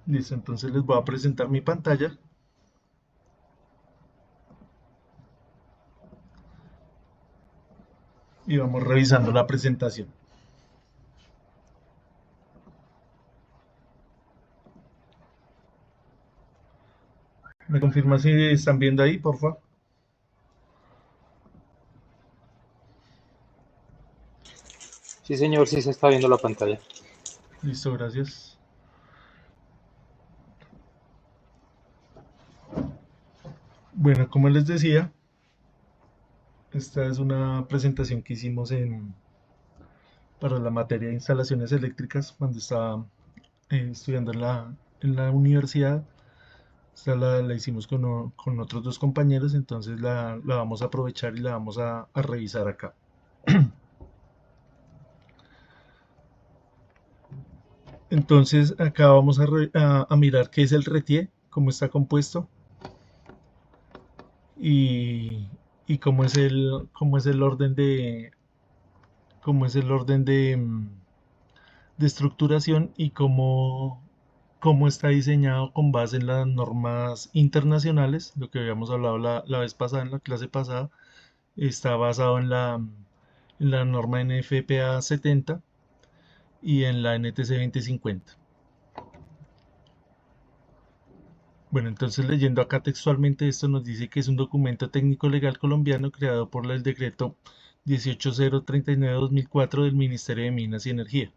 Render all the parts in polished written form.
Listo, entonces les voy a presentar mi pantalla y vamos revisando la presentación. ¿Me confirma si están viendo ahí, por favor? Sí, señor, sí se está viendo la pantalla. Listo, gracias. Bueno, como les decía, esta es una presentación que hicimos para la materia de instalaciones eléctricas cuando estaba estudiando en la universidad. Esta la hicimos con otros dos compañeros, entonces la vamos a aprovechar y la vamos a revisar acá. Entonces acá vamos a mirar qué es el RETIE, cómo está compuesto y, y cómo es el orden de estructuración y cómo está diseñado con base en las normas internacionales, lo que habíamos hablado la vez pasada, en la clase pasada. Está basado en la norma NFPA 70 y en la NTC 2050. Bueno, entonces leyendo acá textualmente esto nos dice que es un documento técnico legal colombiano creado por el decreto 18039-2004 del Ministerio de Minas y Energía.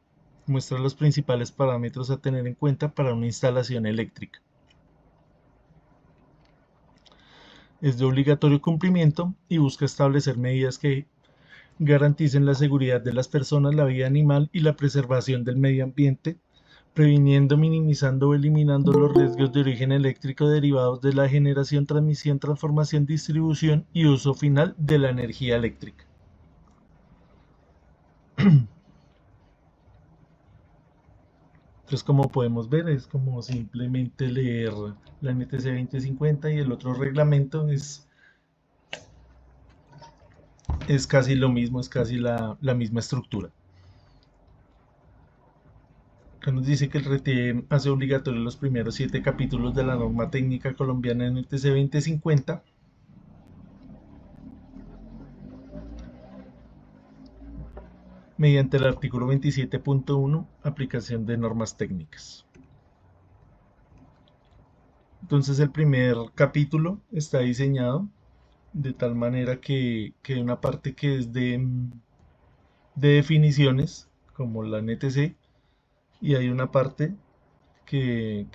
Muestra los principales parámetros a tener en cuenta para una instalación eléctrica. Es de obligatorio cumplimiento y busca establecer medidas que garanticen la seguridad de las personas, la vida animal y la preservación del medio ambiente, previniendo, minimizando o eliminando los riesgos de origen eléctrico derivados de la generación, transmisión, transformación, distribución y uso final de la energía eléctrica. Entonces, como podemos ver, es como simplemente leer la NTC 2050 y el otro reglamento es casi lo mismo, es casi la misma estructura. Acá nos dice que el RTE hace obligatorio los primeros 7 capítulos de la norma técnica colombiana NTC 2050 mediante el artículo 27.1, aplicación de normas técnicas. Entonces el primer capítulo está diseñado de tal manera que hay una parte que es de definiciones, como la NTC, y hay una parte que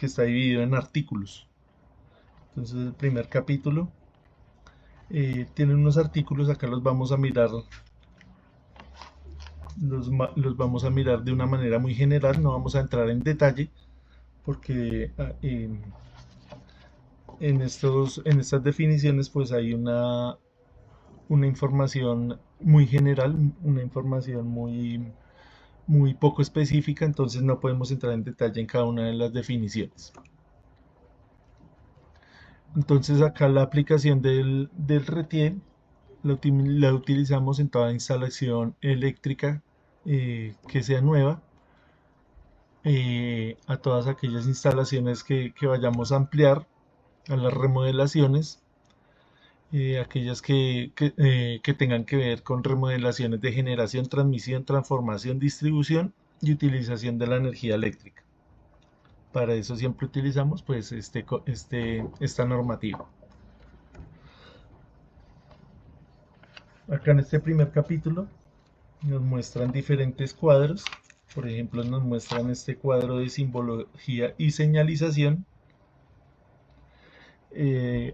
está dividido en artículos. Entonces el primer capítulo tiene unos artículos, acá los vamos a mirar de una manera muy general, no vamos a entrar en detalle porque en estas definiciones pues hay una información muy general, una información muy poco específica, entonces no podemos entrar en detalle en cada una de las definiciones. Entonces acá la aplicación del RETIE la utilizamos en toda instalación eléctrica que sea nueva, a todas aquellas instalaciones que vayamos a ampliar, a las remodelaciones, aquellas que tengan que ver con remodelaciones de generación, transmisión, transformación, distribución y utilización de la energía eléctrica. Para eso siempre utilizamos pues esta normativa. Acá en este primer capítulo nos muestran diferentes cuadros. Por ejemplo, nos muestran este cuadro de simbología y señalización,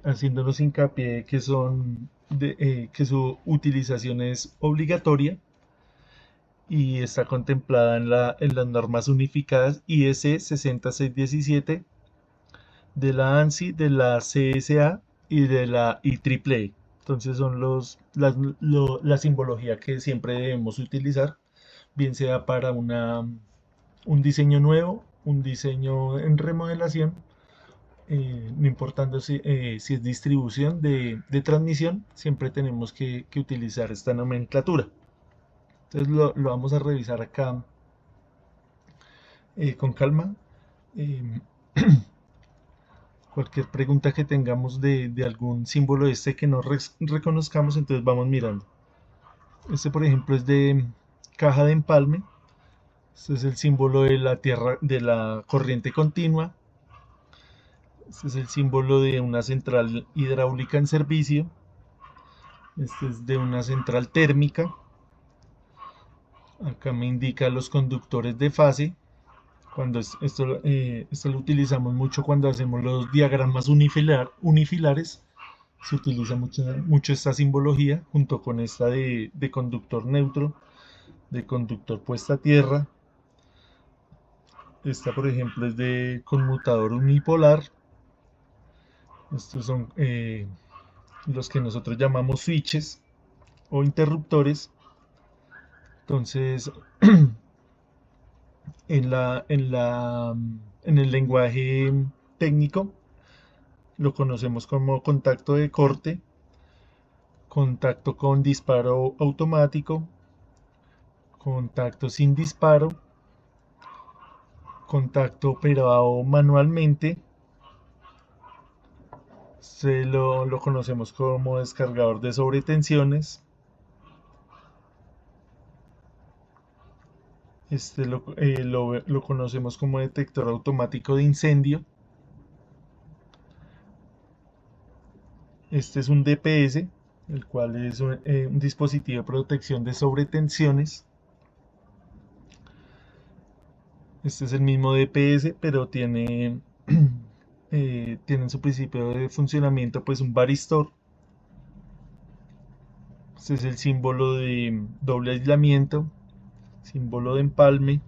haciéndonos hincapié que su utilización es obligatoria y está contemplada en las normas unificadas IEC 60617 de la ANSI, de la CSA y de la IEEE. Entonces son la simbología que siempre debemos utilizar, bien sea para un diseño nuevo, un diseño en remodelación, no importando si es distribución de transmisión, siempre tenemos que utilizar esta nomenclatura. Entonces lo vamos a revisar acá con calma. Em, Cualquier pregunta que tengamos de algún símbolo que no reconozcamos, entonces vamos mirando. Este, por ejemplo, es de caja de empalme. Este es el símbolo de la tierra, de la corriente continua. Este es el símbolo de una central hidráulica en servicio. Este es de una central térmica. Acá me indica los conductores de fase. Esto lo utilizamos mucho cuando hacemos los diagramas unifilares. Se utiliza mucho esta simbología junto con esta de conductor neutro, de conductor puesta a tierra. Esta, por ejemplo, es de conmutador unipolar. Estos son los que nosotros llamamos switches o interruptores. Entonces, en el lenguaje técnico lo conocemos como contacto de corte, contacto con disparo automático, contacto sin disparo, contacto operado manualmente. Lo conocemos como descargador de sobretensiones. Lo conocemos como detector automático de incendio. Este es un DPS, el cual es un dispositivo de protección de sobretensiones. Este es el mismo DPS, pero tiene en su principio de funcionamiento pues un varistor. Este es el símbolo de doble aislamiento, símbolo de empalme,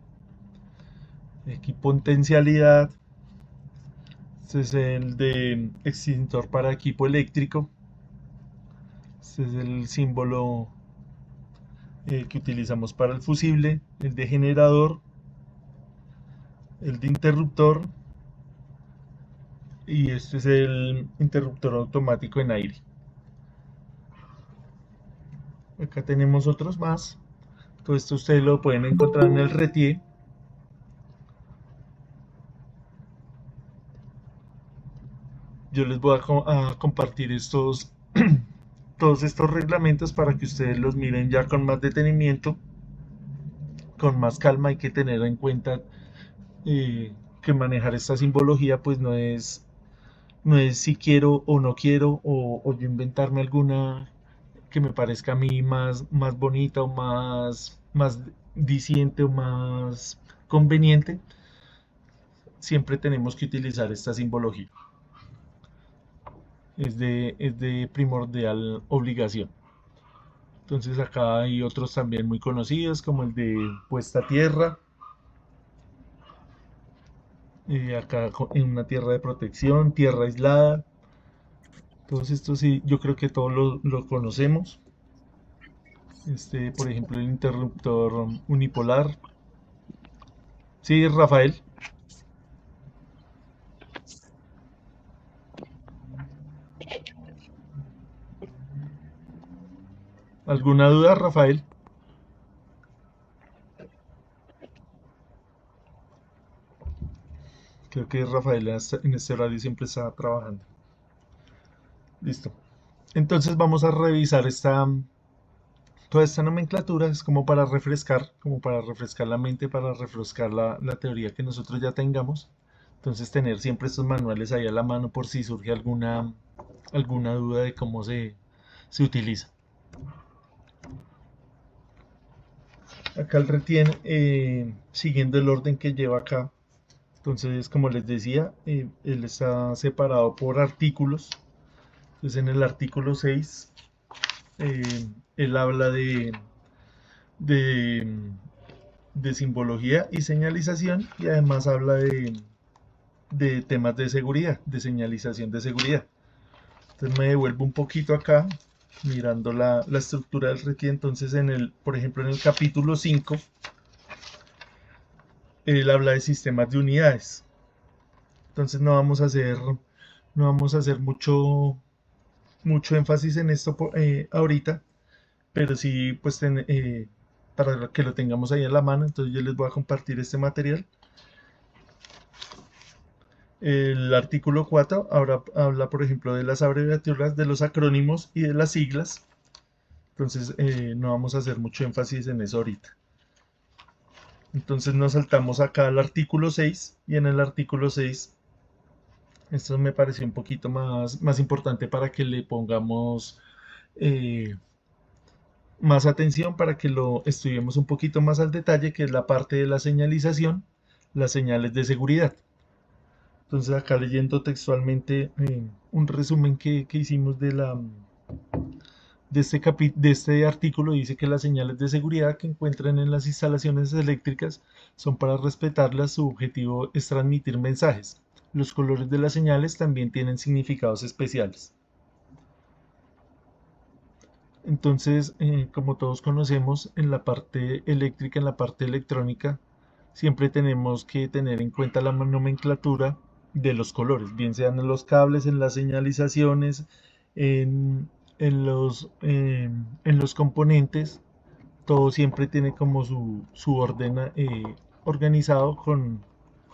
equipotencialidad. Este es el de extintor para equipo eléctrico. Este es el símbolo que utilizamos para el fusible, el de generador, el de interruptor, y este es el interruptor automático en aire. Acá tenemos otros más. Todo esto ustedes lo pueden encontrar en el RETIE. Yo les voy a compartir todos estos reglamentos para que ustedes los miren ya con más detenimiento, con más calma. Hay que tener en cuenta que manejar esta simbología pues no es si quiero o no quiero, o yo inventarme alguna que me parezca a mí más bonita o más diciente o más conveniente. Siempre tenemos que utilizar esta simbología. Es de primordial obligación. Entonces acá hay otros también muy conocidos como el de puesta a tierra. Acá en una tierra de protección, tierra aislada. Todos estos sí, yo creo que todos lo conocemos. Este, por ejemplo, el interruptor unipolar. Sí, Rafael. ¿Alguna duda, Rafael? Creo que Rafael en este horario siempre está trabajando. Listo. Entonces vamos a revisar toda esta nomenclatura. Es como para refrescar la mente, para refrescar la teoría que nosotros ya tengamos. Entonces tener siempre estos manuales ahí a la mano por si surge alguna duda de cómo se utiliza. Acá el retiene, siguiendo el orden que lleva acá. Entonces, como les decía, él está separado por artículos. Entonces, en el artículo 6, él habla de, de simbología y señalización, y además habla de temas de seguridad, de señalización de seguridad. Entonces me devuelvo un poquito acá, mirando la estructura del RETI. Entonces, por ejemplo, en el capítulo 5, él habla de sistemas de unidades. Entonces no vamos a hacer mucho énfasis en esto ahorita, pero sí, pues para que lo tengamos ahí en la mano. Entonces yo les voy a compartir este material. El artículo 4 habla, por ejemplo, de las abreviaturas, de los acrónimos y de las siglas. Entonces, no vamos a hacer mucho énfasis en eso ahorita. Entonces nos saltamos acá al artículo 6 y en el artículo 6, esto me pareció un poquito más importante para que le pongamos eh, más atención, para que lo estudiemos un poquito más al detalle, que es la parte de la señalización, las señales de seguridad. Entonces acá leyendo textualmente un resumen que hicimos de este artículo, dice que las señales de seguridad que encuentran en las instalaciones eléctricas son para respetarlas. Su objetivo es transmitir mensajes. Los colores de las señales también tienen significados especiales. Entonces, como todos conocemos, en la parte eléctrica, en la parte electrónica, siempre tenemos que tener en cuenta la nomenclatura de los colores, bien sean en los cables, en las señalizaciones, en, en los componentes. Todo siempre tiene como su orden organizado con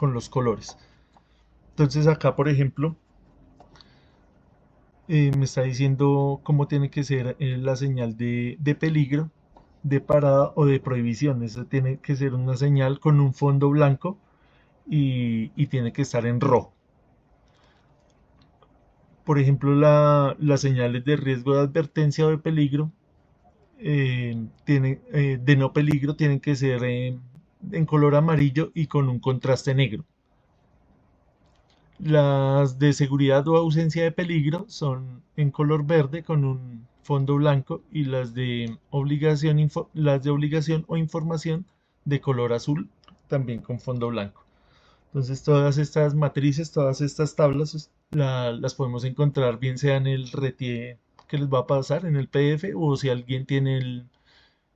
los colores. Entonces acá, por ejemplo, me está diciendo cómo tiene que ser la señal de peligro, de parada o de prohibición. Esa tiene que ser una señal con un fondo blanco y tiene que estar en rojo. Por ejemplo, las señales de riesgo, de advertencia o de peligro, de no peligro, tienen que ser en color amarillo y con un contraste negro. Las de seguridad o ausencia de peligro son en color verde con un fondo blanco, y las de obligación o información de color azul, también con fondo blanco. Entonces todas estas matrices, todas estas tablas las podemos encontrar bien sea en el RETIE que les va a pasar en el PDF, o si alguien tiene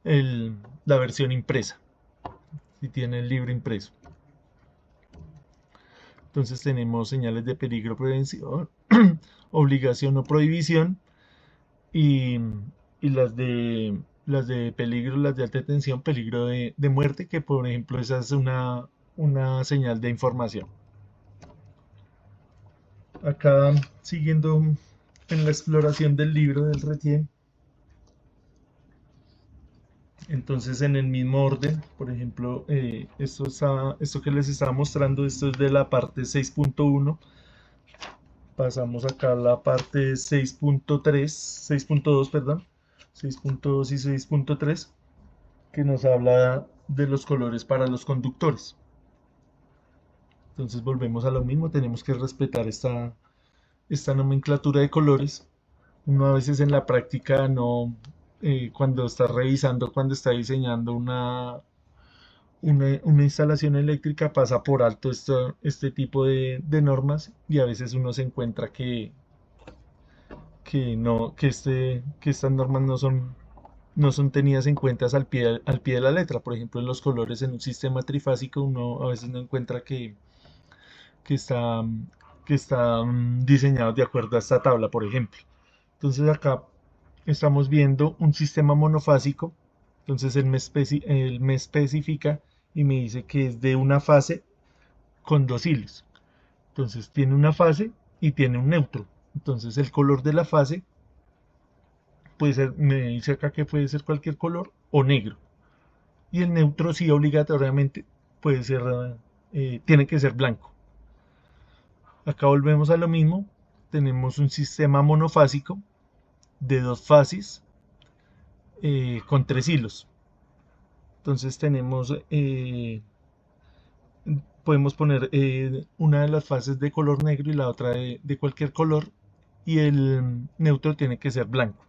la versión impresa, si tiene el libro impreso. Entonces tenemos señales de peligro, prevención, obligación o prohibición, y, y las de peligro, las de alta tensión, peligro de muerte, que por ejemplo esa es una señal de información. Acá, siguiendo en la exploración del libro del RETIE, entonces en el mismo orden, por ejemplo, esto que les estaba mostrando, esto es de la parte 6.1. Pasamos acá a la parte 6.3, 6.2, perdón, 6.2 y 6.3, que nos habla de los colores para los conductores. Entonces volvemos a lo mismo, tenemos que respetar esta nomenclatura de colores. Uno a veces en la práctica no, cuando está revisando, cuando está diseñando una instalación eléctrica, pasa por alto este tipo de normas, y a veces uno se encuentra que no, que estas normas no son tenidas en cuenta al pie de la letra. Por ejemplo, en los colores en un sistema trifásico, uno a veces no encuentra que está, que están diseñados de acuerdo a esta tabla, por ejemplo. Entonces acá estamos viendo un sistema monofásico. Entonces él me especifica y me dice que es de una fase con dos hilos. Entonces tiene una fase y tiene un neutro. Entonces el color de la fase puede ser, me dice acá que puede ser cualquier color o negro. Y el neutro sí obligatoriamente puede ser, tiene que ser blanco. Acá volvemos a lo mismo. Tenemos un sistema monofásico de dos fases con tres hilos. Entonces podemos poner una de las fases de color negro y la otra de cualquier color, y el neutro tiene que ser blanco.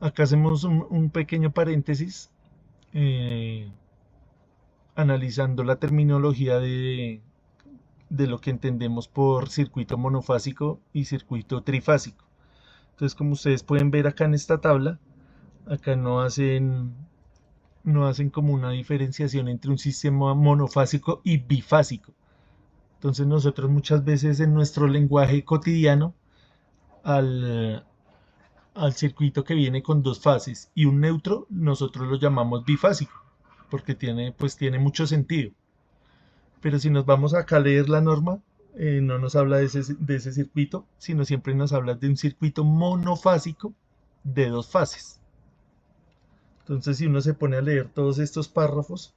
Acá hacemos un pequeño paréntesis eh, analizando la terminología de lo que entendemos por circuito monofásico y circuito trifásico. Entonces, como ustedes pueden ver acá en esta tabla, acá no hacen como una diferenciación entre un sistema monofásico y bifásico. Entonces nosotros muchas veces en nuestro lenguaje cotidiano, al, al circuito que viene con dos fases y un neutro, nosotros lo llamamos bifásico, porque pues tiene mucho sentido. Pero si nos vamos acá a leer la norma, no nos habla de ese circuito, sino siempre nos habla de un circuito monofásico de dos fases. Entonces, si uno se pone a leer todos estos párrafos,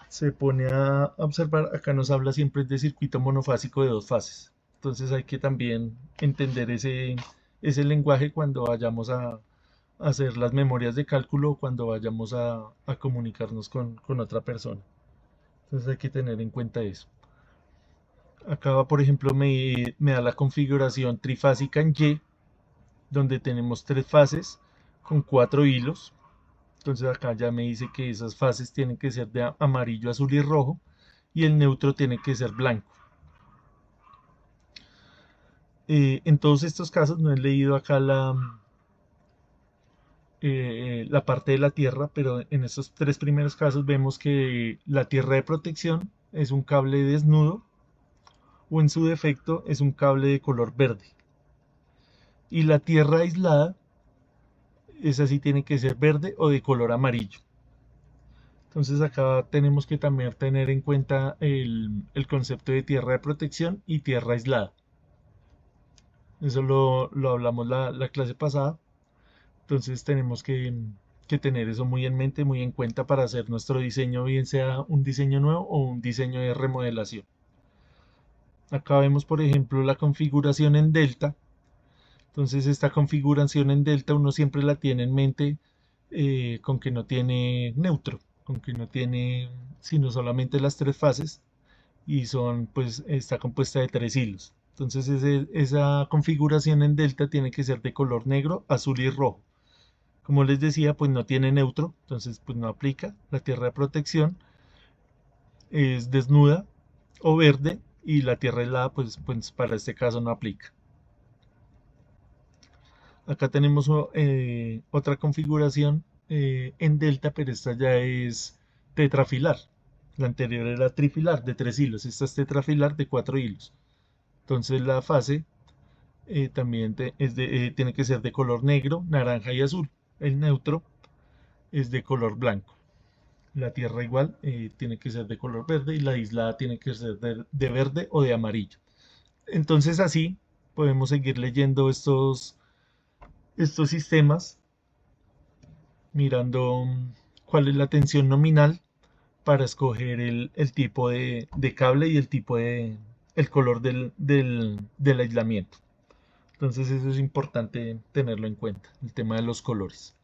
se pone a observar, acá nos habla siempre de circuito monofásico de dos fases. Entonces hay que también entender ese lenguaje cuando vayamos a hacer las memorias de cálculo o cuando vayamos a comunicarnos con otra persona. Entonces hay que tener en cuenta eso. Acá, por ejemplo, me da la configuración trifásica en Y, donde tenemos tres fases con cuatro hilos. Entonces acá ya me dice que esas fases tienen que ser de amarillo, azul y rojo, y el neutro tiene que ser blanco. En todos estos casos no he leído acá la parte de la tierra, pero en estos tres primeros casos vemos que la tierra de protección es un cable desnudo o en su defecto es un cable de color verde. Y la tierra aislada, esa sí tiene que ser verde o de color amarillo. Entonces acá tenemos que también tener en cuenta el concepto de tierra de protección y tierra aislada. Eso lo hablamos la clase pasada. Entonces tenemos que tener eso muy en mente, muy en cuenta para hacer nuestro diseño, bien sea un diseño nuevo o un diseño de remodelación. Acá vemos, por ejemplo, la configuración en delta. Entonces esta configuración en delta uno siempre la tiene en mente con que no tiene neutro, con que no tiene sino solamente las tres fases y pues está compuesta de tres hilos. Entonces esa configuración en delta tiene que ser de color negro, azul y rojo. Como les decía, pues no tiene neutro, entonces pues no aplica. La tierra de protección es desnuda o verde y la tierra helada pues para este caso no aplica. Acá tenemos otra configuración en delta, pero esta ya es tetrafilar. La anterior era trifilar de tres hilos, esta es tetrafilar de cuatro hilos. Entonces la fase también tiene que ser de color negro, naranja y azul. El neutro es de color blanco. La tierra igual tiene que ser de color verde y la aislada tiene que ser de verde o de amarillo. Entonces así podemos seguir leyendo estos sistemas mirando cuál es la tensión nominal para escoger el tipo de cable y el color del aislamiento. Entonces eso es importante tenerlo en cuenta, el tema de los colores.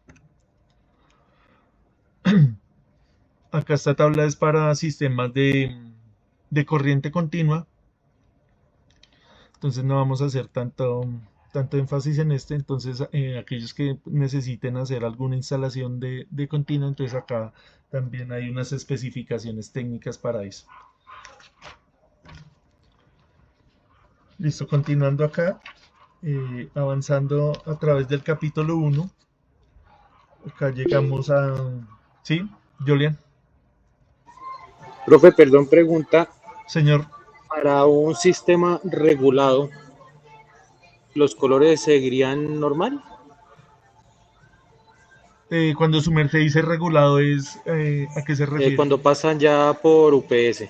Acá esta tabla es para sistemas de corriente continua, entonces no vamos a hacer tanto énfasis en este. Entonces aquellos que necesiten hacer alguna instalación de continua, entonces acá también hay unas especificaciones técnicas para eso. Listo, continuando acá, avanzando a través del capítulo 1, acá llegamos a... ¿Sí, Julian? Profe, perdón, pregunta. Señor, Para un sistema regulado, ¿los colores seguirían normal? cuando su merced dice regulado ¿a qué se refiere? Cuando pasan ya por UPS,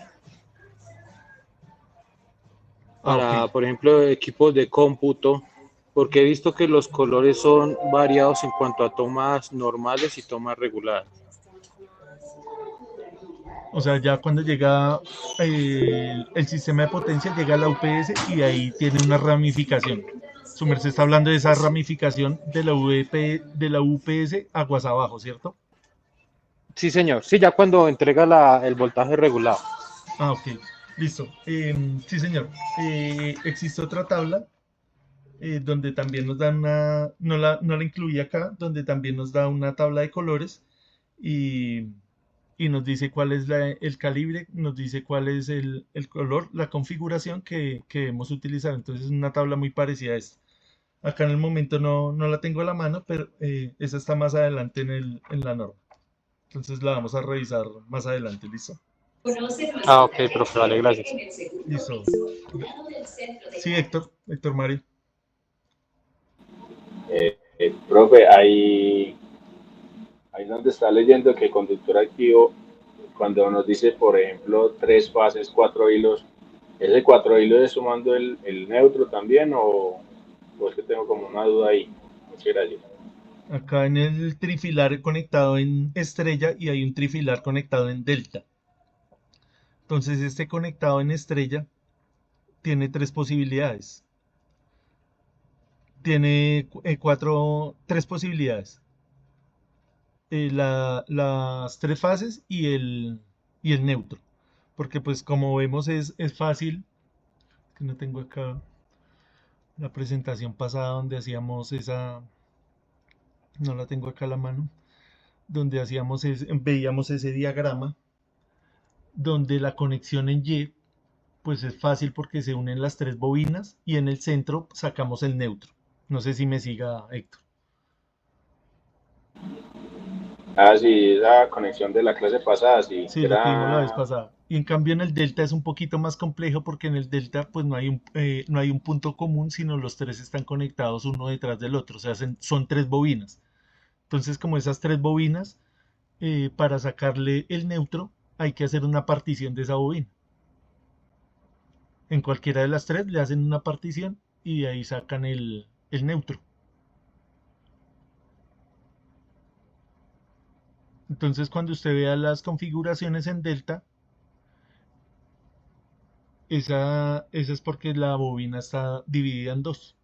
Ah, ok. para, por ejemplo, equipos de cómputo, porque he visto que los colores son variados en cuanto a tomas normales y tomas reguladas. O sea, ya cuando llega el sistema de potencia, llega a la UPS y ahí tiene una ramificación. Su merced está hablando de esa ramificación de la UPS aguas abajo, ¿cierto? Sí, señor. Sí, ya cuando entrega el voltaje regulado. Ah, ok. Listo. Sí, señor. Existe otra tabla donde también nos da no la incluí acá, donde también nos da una tabla de colores y, y nos dice cuál es el calibre, nos dice cuál es el color, la configuración que debemos utilizar. Entonces es una tabla muy parecida a esta. Acá en el momento no la tengo a la mano, pero esa está más adelante en la norma. Entonces la vamos a revisar más adelante, ¿listo? Ah, ok, profe, vale, gracias. Listo. Sí, Héctor Mario. Profe, ahí donde está leyendo que conductor activo, cuando nos dice, por ejemplo, tres fases, cuatro hilos, ¿Ese 4 hilos es sumando el neutro también o es que tengo como una duda ahí? Muchas gracias. Acá en el trifilar conectado en estrella y hay un trifilar conectado en delta. Entonces este conectado en estrella tiene tres posibilidades. Tiene tres posibilidades. Las tres fases y el neutro. Porque pues como vemos es fácil, que no tengo acá la presentación pasada donde hacíamos esa, no la tengo acá a la mano, donde veíamos ese diagrama, donde la conexión en Y pues es fácil porque se unen las tres bobinas y en el centro sacamos el neutro. No sé si me siga Héctor. Ah, sí, esa conexión de la clase pasada, sí, Sí, que lo que vimos la vez era... pasada. Y en cambio en el delta es un poquito más complejo porque en el delta pues no hay un punto común, sino los tres están conectados uno detrás del otro. O sea, son tres bobinas. Entonces como esas tres bobinas, para sacarle el neutro hay que hacer una partición de esa bobina. En cualquiera de las tres le hacen una partición y de ahí sacan el neutro. Entonces cuando usted vea las configuraciones en delta, esa es porque la bobina está dividida en dos.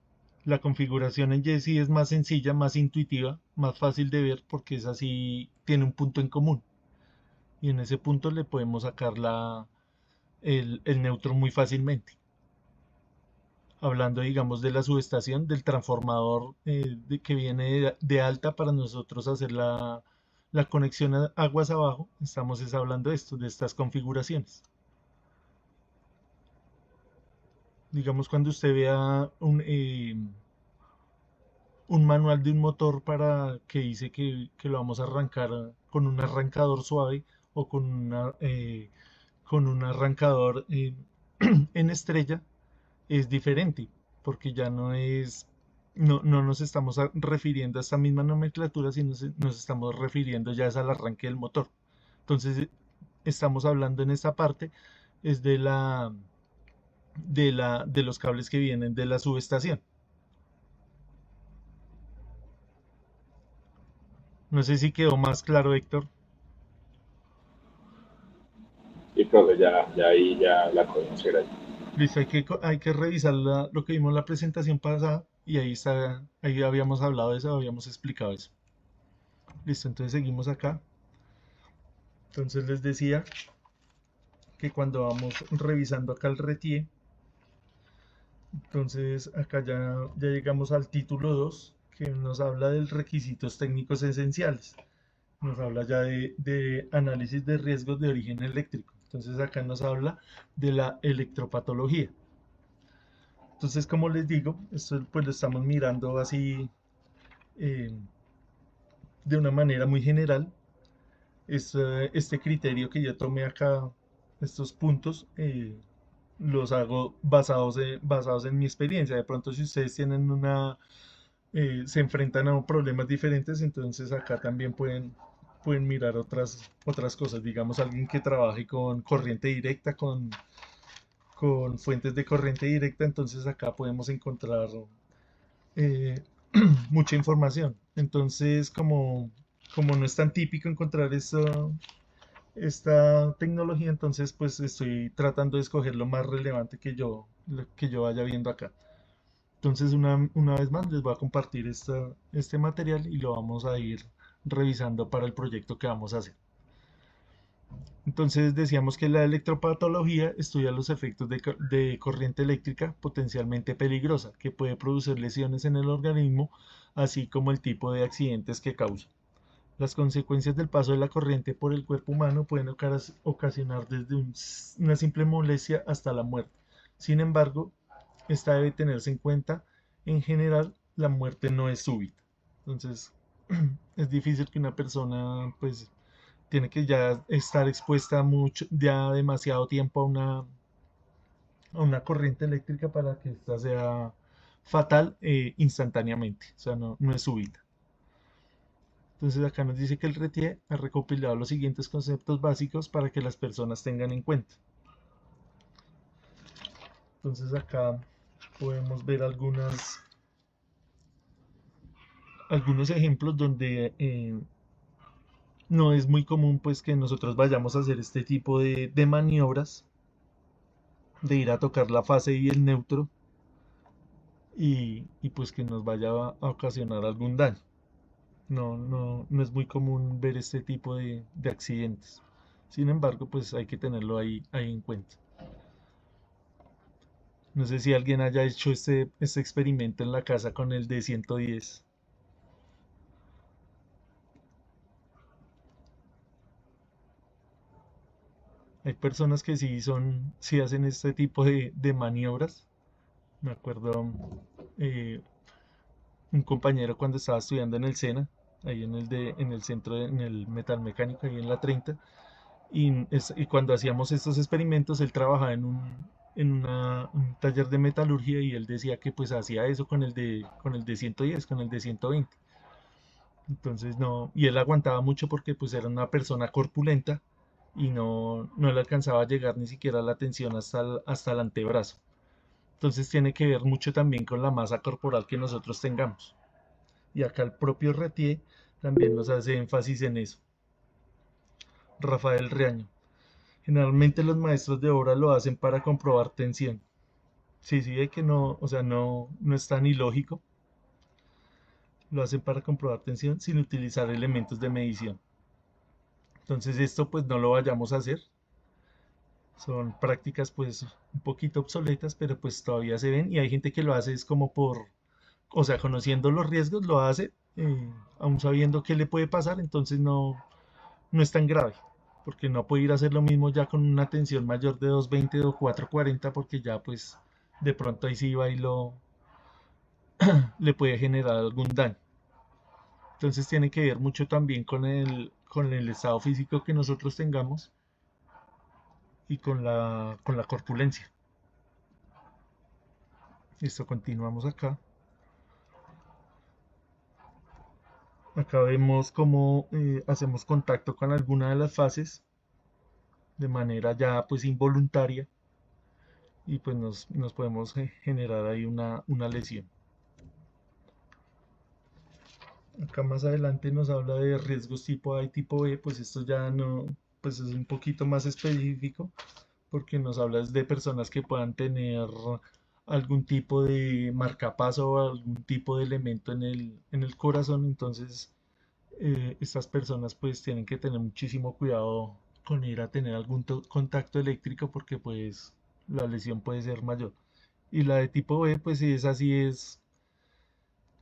La configuración en Jessie es más sencilla, más intuitiva, más fácil de ver porque es así, tiene un punto en común. Y en ese punto le podemos sacar el neutro muy fácilmente. Hablando, digamos, de la subestación, del transformador que viene de alta para nosotros hacer la conexión a aguas abajo, estamos hablando de esto, de estas configuraciones. Digamos, cuando usted vea un manual de un motor para que dice que lo vamos a arrancar con un arrancador suave o con un arrancador en estrella, es diferente, porque ya no nos estamos refiriendo a esta misma nomenclatura, sino nos estamos refiriendo ya es al arranque del motor. Entonces, estamos hablando en esta parte, es de los cables que vienen de la subestación. No sé si quedó más claro, Héctor. Sí, profe, ya ahí ya la cogí, muchas gracias. Listo, hay que revisar lo que vimos en la presentación pasada y ahí está, ahí habíamos hablado de eso, habíamos explicado eso. Listo, entonces seguimos acá. Entonces les decía que cuando vamos revisando acá el RETIE, entonces acá ya llegamos al título 2 que nos habla de requisitos técnicos esenciales. Nos habla ya de análisis de riesgos de origen eléctrico. Entonces acá nos habla de la electropatología. Entonces, como les digo, esto pues lo estamos mirando así eh, de una manera muy general. Este criterio que yo tomé acá, estos puntos, los hago basados en mi experiencia. De pronto, si ustedes tienen se enfrentan a problemas diferentes, entonces acá también pueden mirar otras cosas. Digamos, alguien que trabaje con corriente directa, con fuentes de corriente directa, entonces acá podemos encontrar eh, mucha información. Entonces, como no es tan típico encontrar esta tecnología, entonces pues estoy tratando de escoger lo más relevante lo que yo vaya viendo acá. Entonces, una vez más, les voy a compartir este material y lo vamos a ir revisando para el proyecto que vamos a hacer. Entonces, decíamos que la electropatología estudia los efectos de corriente eléctrica potencialmente peligrosa que puede producir lesiones en el organismo, así como el tipo de accidentes que causa. Las consecuencias del paso de la corriente por el cuerpo humano pueden ocasionar desde una simple molestia hasta la muerte. Sin embargo, esta debe tenerse en cuenta. En general, la muerte no es súbita. Entonces, es difícil que una persona, pues, tiene que ya estar expuesta mucho, ya demasiado tiempo a una corriente eléctrica para que esta sea fatal instantáneamente. O sea, no es súbita. Entonces acá nos dice que el RETIE ha recopilado los siguientes conceptos básicos para que las personas tengan en cuenta. Entonces acá podemos ver algunos ejemplos donde no es muy común pues que nosotros vayamos a hacer este tipo de maniobras, de ir a tocar la fase y el neutro y pues que nos vaya a ocasionar algún daño. No es muy común ver este tipo de accidentes. Sin embargo, pues hay que tenerlo ahí en cuenta. No sé si alguien haya hecho este experimento en la casa con el de 110. Hay personas que sí hacen este tipo de maniobras. Me acuerdo un compañero cuando estaba estudiando en el SENA, ahí en el centro, en el metalmecánico, ahí en la 30, y cuando hacíamos estos experimentos, él trabajaba un taller de metalurgia y él decía que pues hacía eso con el de 110, con el de 120. Entonces no, y él aguantaba mucho porque pues era una persona corpulenta y no le alcanzaba a llegar ni siquiera la tensión hasta el antebrazo. Entonces tiene que ver mucho también con la masa corporal que nosotros tengamos. Y acá el propio Retier también nos hace énfasis en eso. Rafael Reaño. Generalmente los maestros de obra lo hacen para comprobar tensión. Sí, sí, de que no, o sea, no es tan ilógico. Lo hacen para comprobar tensión sin utilizar elementos de medición. Entonces esto pues no lo vayamos a hacer. Son prácticas pues un poquito obsoletas, pero pues todavía se ven y hay gente que lo hace es como o sea, conociendo los riesgos lo hace, aún sabiendo qué le puede pasar, entonces no es tan grave, porque no puede ir a hacer lo mismo ya con una tensión mayor de 220 o 440, porque ya pues de pronto ahí sí va y le puede generar algún daño. Entonces tiene que ver mucho también con el estado físico que nosotros tengamos y con la corpulencia. Listo, continuamos acá. Acá vemos cómo hacemos contacto con alguna de las fases de manera ya pues involuntaria y pues nos podemos generar ahí una lesión. Acá más adelante nos habla de riesgos tipo A y tipo B, pues esto ya no, pues es un poquito más específico porque nos habla de personas que puedan tener algún tipo de marcapaso o algún tipo de elemento en el corazón, entonces estas personas pues tienen que tener muchísimo cuidado con ir a tener algún contacto eléctrico porque pues la lesión puede ser mayor. Y la de tipo B pues si es así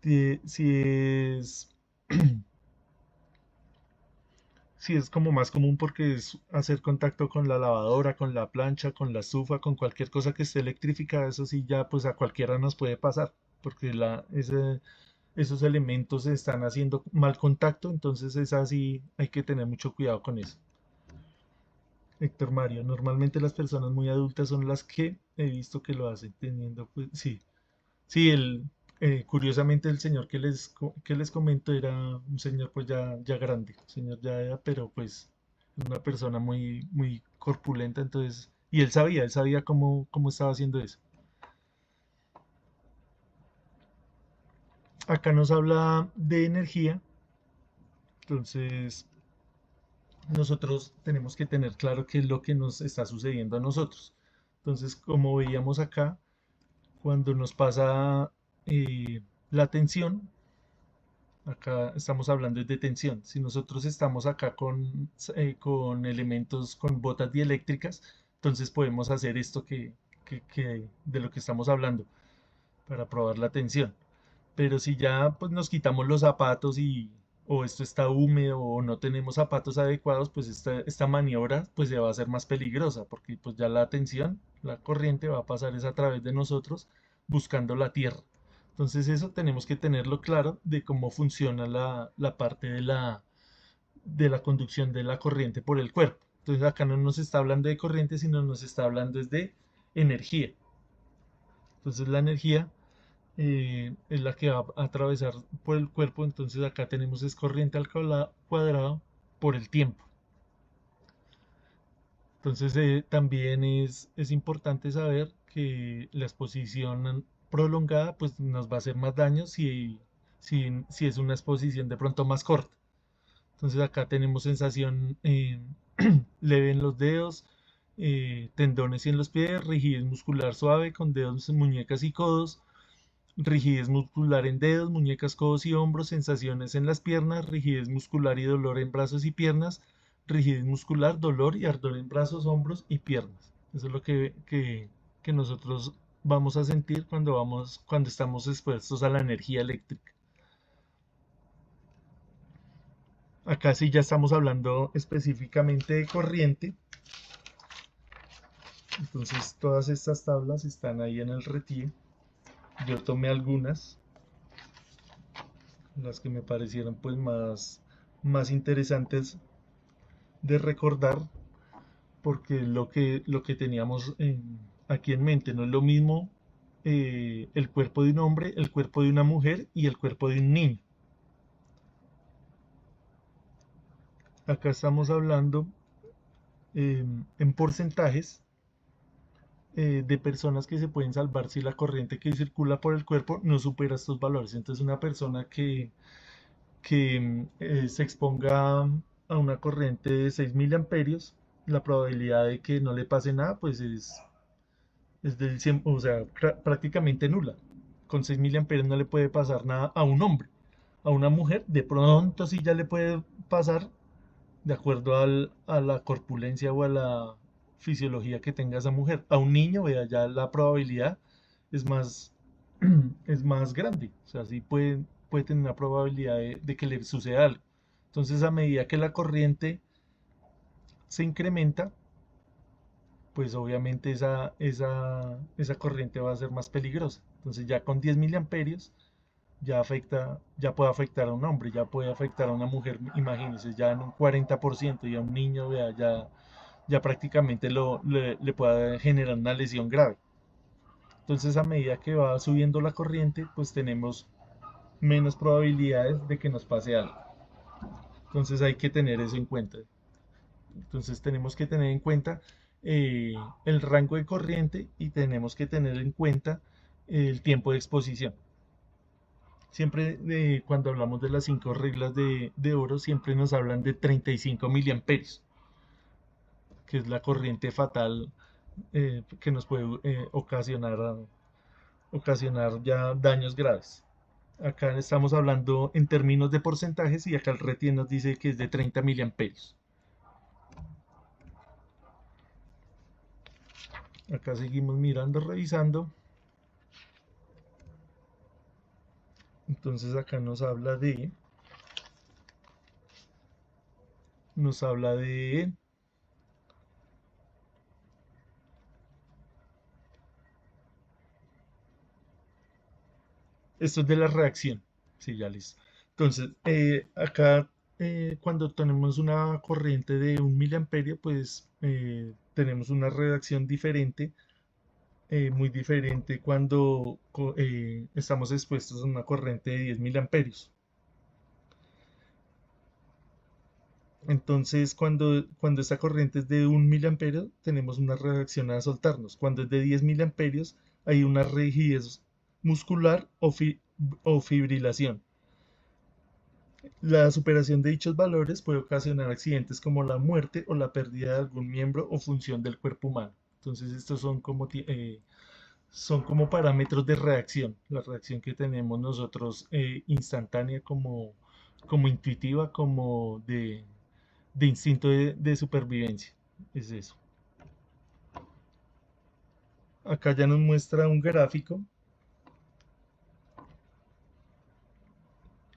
si es sí es como más común porque es hacer contacto con la lavadora, con la plancha, con la estufa, con cualquier cosa que esté electrificada, eso sí ya pues a cualquiera nos puede pasar porque esos elementos están haciendo mal contacto, entonces es así, hay que tener mucho cuidado con eso. Héctor Mario, normalmente las personas muy adultas son las que he visto que lo hacen, teniendo, pues, sí, sí, curiosamente el señor que les comento era un señor pues ya grande, un señor ya de edad, pero pues una persona muy corpulenta, entonces, y él sabía cómo estaba haciendo eso. Acá nos habla de energía, entonces nosotros tenemos que tener claro qué es lo que nos está sucediendo a nosotros. Entonces, como veíamos acá, cuando nos pasa la tensión, acá estamos hablando de tensión. Si nosotros estamos acá con elementos, con botas dieléctricas, entonces podemos hacer esto de lo que estamos hablando para probar la tensión. Pero si ya pues nos quitamos los zapatos o esto está húmedo o no tenemos zapatos adecuados, pues esta maniobra pues se va a hacer más peligrosa porque pues ya la tensión, la corriente va a pasar es a través de nosotros buscando la tierra. Entonces eso tenemos que tenerlo claro de cómo funciona la parte de la conducción de la corriente por el cuerpo. Entonces acá no nos está hablando de corriente, sino nos está hablando es de energía. Entonces la energía es la que va a atravesar por el cuerpo, entonces acá tenemos es corriente al cuadrado por el tiempo. Entonces también es importante saber que la exposición prolongada pues nos va a hacer más daño si es una exposición de pronto más corta. Entonces acá tenemos sensación leve en los dedos, tendones en los pies, rigidez muscular suave con dedos, muñecas y codos, rigidez muscular en dedos, muñecas, codos y hombros, sensaciones en las piernas, rigidez muscular y dolor en brazos y piernas, rigidez muscular, dolor y ardor en brazos, hombros y piernas. Eso es lo que nosotros vamos a sentir cuando estamos expuestos a la energía eléctrica. Acá sí ya estamos hablando específicamente de corriente. Entonces todas estas tablas están ahí en el RETIE. Yo tomé algunas, las que me parecieron pues más interesantes de recordar, porque lo que teníamos aquí en mente no es lo mismo el cuerpo de un hombre, el cuerpo de una mujer y el cuerpo de un niño. Acá estamos hablando en porcentajes de personas que se pueden salvar si la corriente que circula por el cuerpo no supera estos valores. Entonces una persona que se exponga a una corriente de 6 miliamperios, la probabilidad de que no le pase nada pues es del 100, o sea, prácticamente nula. Con 6 miliamperios no le puede pasar nada a un hombre. A una mujer de pronto sí ya le puede pasar de acuerdo a la corpulencia o a la fisiología que tenga esa mujer. A un niño, vea, ya la probabilidad es más, es más grande. O sea, sí puede tener una probabilidad de que le suceda algo. Entonces, a medida que la corriente se incrementa, pues obviamente esa corriente va a ser más peligrosa. Entonces, ya con 10 miliamperios, ya puede afectar a un hombre, ya puede afectar a una mujer, imagínense, ya en un 40% y a un niño, vea, ya prácticamente le puede generar una lesión grave. Entonces, a medida que va subiendo la corriente, pues tenemos menos probabilidades de que nos pase algo. Entonces, hay que tener eso en cuenta. Entonces, tenemos que tener en cuenta el rango de corriente y tenemos que tener en cuenta el tiempo de exposición. Siempre cuando hablamos de las 5 reglas de oro, siempre nos hablan de 35 miliamperios, que es la corriente fatal que nos puede ocasionar ya daños graves. Acá estamos hablando en términos de porcentajes y acá el RETIE nos dice que es de 30 miliamperios. Acá seguimos mirando, revisando. Entonces acá nos habla de esto es de la reacción. Sí, ya listo. Entonces, acá cuando tenemos una corriente de 1 miliamperio, pues tenemos una reacción diferente, muy diferente cuando estamos expuestos a una corriente de 10 miliamperios. Entonces, cuando esta corriente es de 1 miliamperio, tenemos una reacción a soltarnos. Cuando es de 10 miliamperios, hay una rigidez muscular o fibrilación. La superación de dichos valores puede ocasionar accidentes como la muerte o la pérdida de algún miembro o función del cuerpo humano. Entonces, estos son como parámetros de reacción. La reacción que tenemos nosotros instantánea como intuitiva, como de instinto de supervivencia. Es eso. Acá ya nos muestra un gráfico.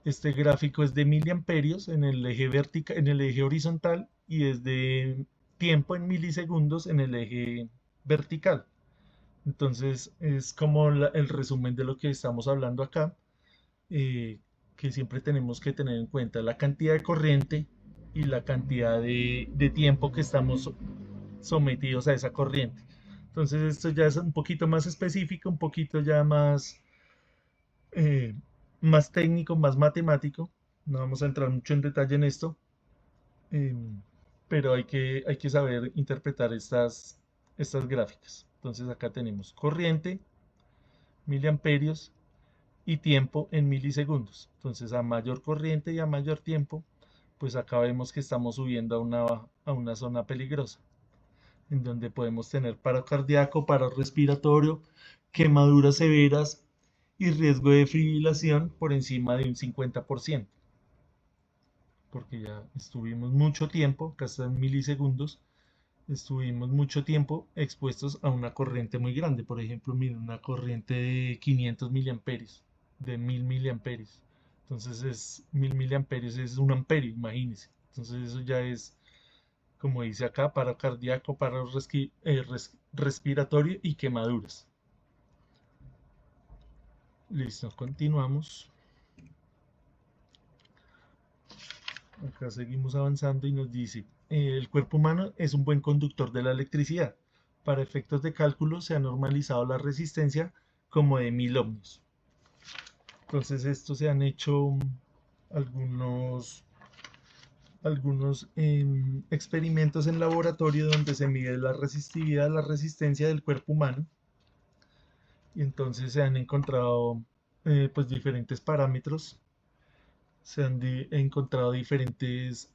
Este gráfico es de miliamperios en el eje vertical, en el eje horizontal y es de tiempo en milisegundos en el eje vertical. Entonces es como el resumen de lo que estamos hablando acá, que siempre tenemos que tener en cuenta la cantidad de corriente y la cantidad de tiempo que estamos sometidos a esa corriente. Entonces esto ya es un poquito más específico, un poquito ya eh, más técnico, más matemático. No vamos a entrar mucho en detalle en esto. pero hay que saber interpretar estas gráficas. Entonces acá tenemos corriente, miliamperios y tiempo en milisegundos. Entonces a mayor corriente y a mayor tiempo, pues acá vemos que estamos subiendo a una zona peligrosa, en donde podemos tener paro cardíaco, paro respiratorio, quemaduras severas y riesgo de fibrilación por encima de un 50%, porque ya estuvimos mucho tiempo, acá está en milisegundos, estuvimos mucho tiempo expuestos a una corriente muy grande. Por ejemplo, miren, una corriente de 500 miliamperios, de 1000 miliamperios. Entonces 1000 miliamperios es un amperio, imagínense. Entonces eso ya es, como dice acá, paro cardíaco, respiratorio y quemaduras. Listo, continuamos. Acá seguimos avanzando y nos dice, el cuerpo humano es un buen conductor de la electricidad. Para efectos de cálculo se ha normalizado la resistencia como de 1000 ohmios. Entonces estos se han hecho algunos experimentos en laboratorio donde se mide la resistividad, la resistencia del cuerpo humano. Y entonces se han encontrado pues diferentes parámetros. Se han encontrado diferentes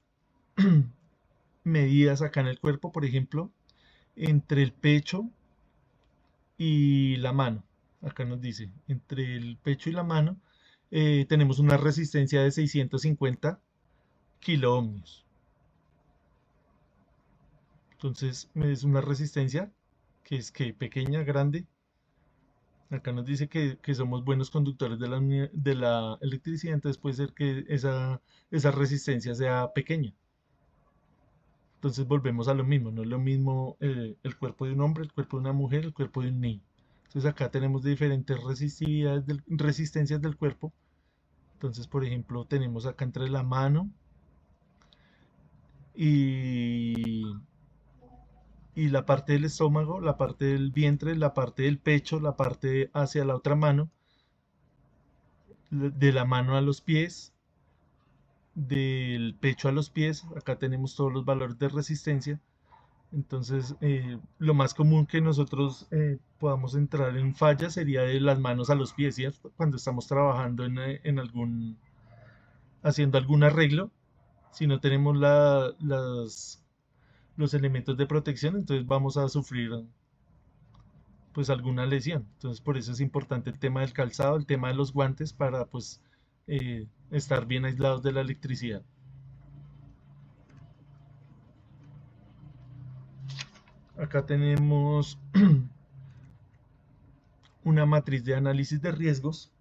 medidas acá en el cuerpo, por ejemplo, entre el pecho y la mano. Acá nos dice, entre el pecho y la mano tenemos una resistencia de 650 kiloohmios. Entonces es una resistencia que es que pequeña, grande. Acá nos dice que somos buenos conductores de la electricidad, entonces puede ser que esa resistencia sea pequeña. Entonces volvemos a lo mismo, no es lo mismo el cuerpo de un hombre, el cuerpo de una mujer, el cuerpo de un niño. Entonces acá tenemos diferentes resistencias del cuerpo. Entonces, por ejemplo, tenemos acá entre la mano y, y la parte del estómago, la parte del vientre, la parte del pecho, la parte hacia la otra mano, de la mano a los pies, del pecho a los pies. Acá tenemos todos los valores de resistencia. Entonces, lo más común que nosotros podamos entrar en falla sería de las manos a los pies, ¿cierto? Cuando estamos trabajando haciendo algún arreglo, si no tenemos los elementos de protección, entonces vamos a sufrir pues alguna lesión. Entonces, por eso es importante el tema del calzado, el tema de los guantes para pues estar bien aislados de la electricidad. Acá tenemos una matriz de análisis de riesgos.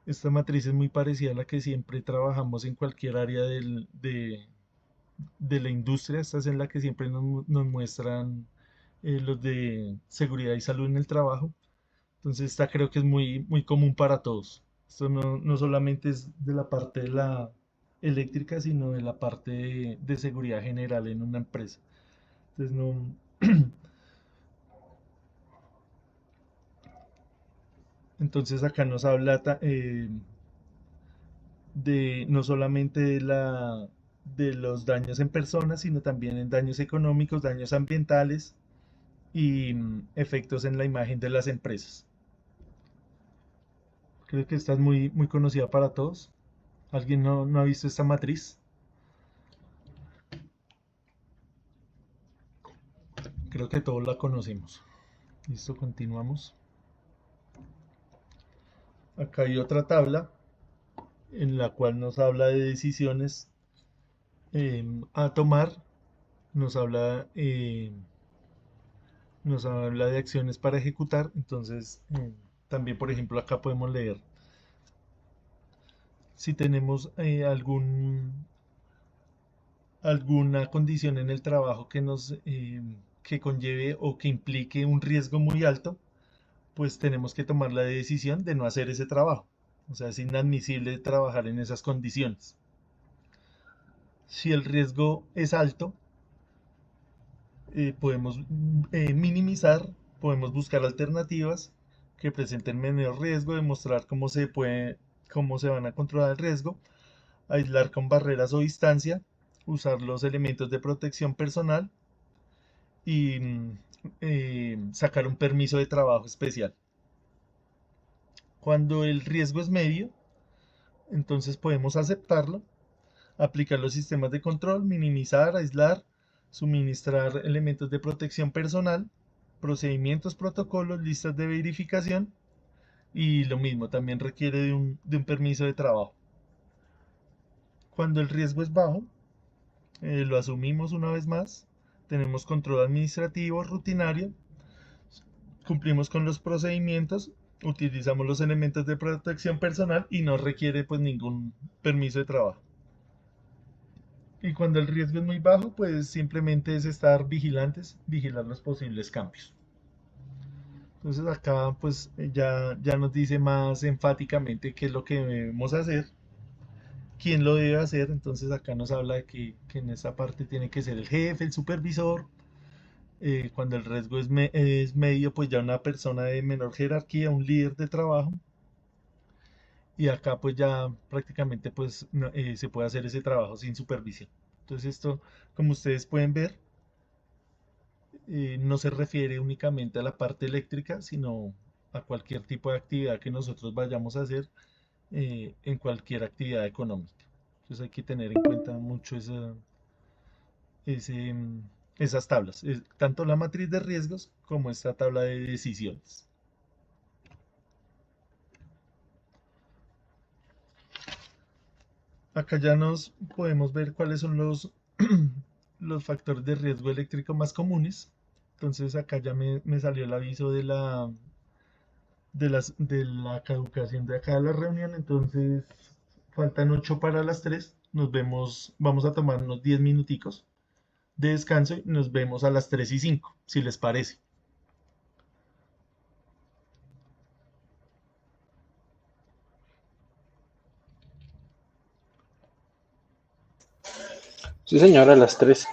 Esta matriz es muy parecida a la que siempre trabajamos en cualquier área de la industria. Esta es en la que siempre nos muestran los de seguridad y salud en el trabajo. Entonces esta creo que es muy común para todos. Esto no solamente es de la parte de la eléctrica, sino de la parte de seguridad general en una empresa. Entonces no... Entonces acá nos habla de no solamente de los daños en personas, sino también en daños económicos, daños ambientales y efectos en la imagen de las empresas. Creo que esta es muy conocida para todos. ¿Alguien no ha visto esta matriz? Creo que todos la conocemos. Listo, continuamos. Acá hay otra tabla en la cual nos habla de decisiones a tomar, nos habla de acciones para ejecutar. Entonces también, por ejemplo, acá podemos leer si tenemos alguna condición en el trabajo que conlleve o que implique un riesgo muy alto, pues tenemos que tomar la decisión de no hacer ese trabajo. O sea, es inadmisible trabajar en esas condiciones. Si el riesgo es alto, podemos minimizar, podemos buscar alternativas que presenten menor riesgo, demostrar cómo se van a controlar el riesgo, aislar con barreras o distancia, usar los elementos de protección personal y sacar un permiso de trabajo especial. Cuando el riesgo es medio, entonces podemos aceptarlo, aplicar los sistemas de control, minimizar, aislar, suministrar elementos de protección personal, procedimientos, protocolos, listas de verificación y lo mismo, también requiere de un permiso de trabajo. Cuando el riesgo es bajo, lo asumimos una vez más, tenemos control administrativo rutinario, cumplimos con los procedimientos, utilizamos los elementos de protección personal y no requiere pues ningún permiso de trabajo. Y cuando el riesgo es muy bajo, pues simplemente es estar vigilantes, vigilar los posibles cambios. Entonces acá pues ya nos dice más enfáticamente qué es lo que debemos hacer, quién lo debe hacer. Entonces acá nos habla de que en esa parte tiene que ser el jefe, el supervisor. Cuando el riesgo es medio, pues ya una persona de menor jerarquía, un líder de trabajo. Y acá pues ya prácticamente pues se puede hacer ese trabajo sin supervisión. Entonces esto, como ustedes pueden ver, no se refiere únicamente a la parte eléctrica, sino a cualquier tipo de actividad que nosotros vayamos a hacer en cualquier actividad económica. Entonces hay que tener en cuenta mucho ese, esas tablas, tanto la matriz de riesgos como esta tabla de decisiones. Acá ya nos podemos ver cuáles son los factores de riesgo eléctrico más comunes. Entonces acá ya me salió el aviso de la caducación de acá de la reunión. Entonces faltan 8 para las 3. Nos vemos, vamos a tomar unos 10 minuticos de descanso y nos vemos a las 3:05, si les parece. Sí, señora, a las 3.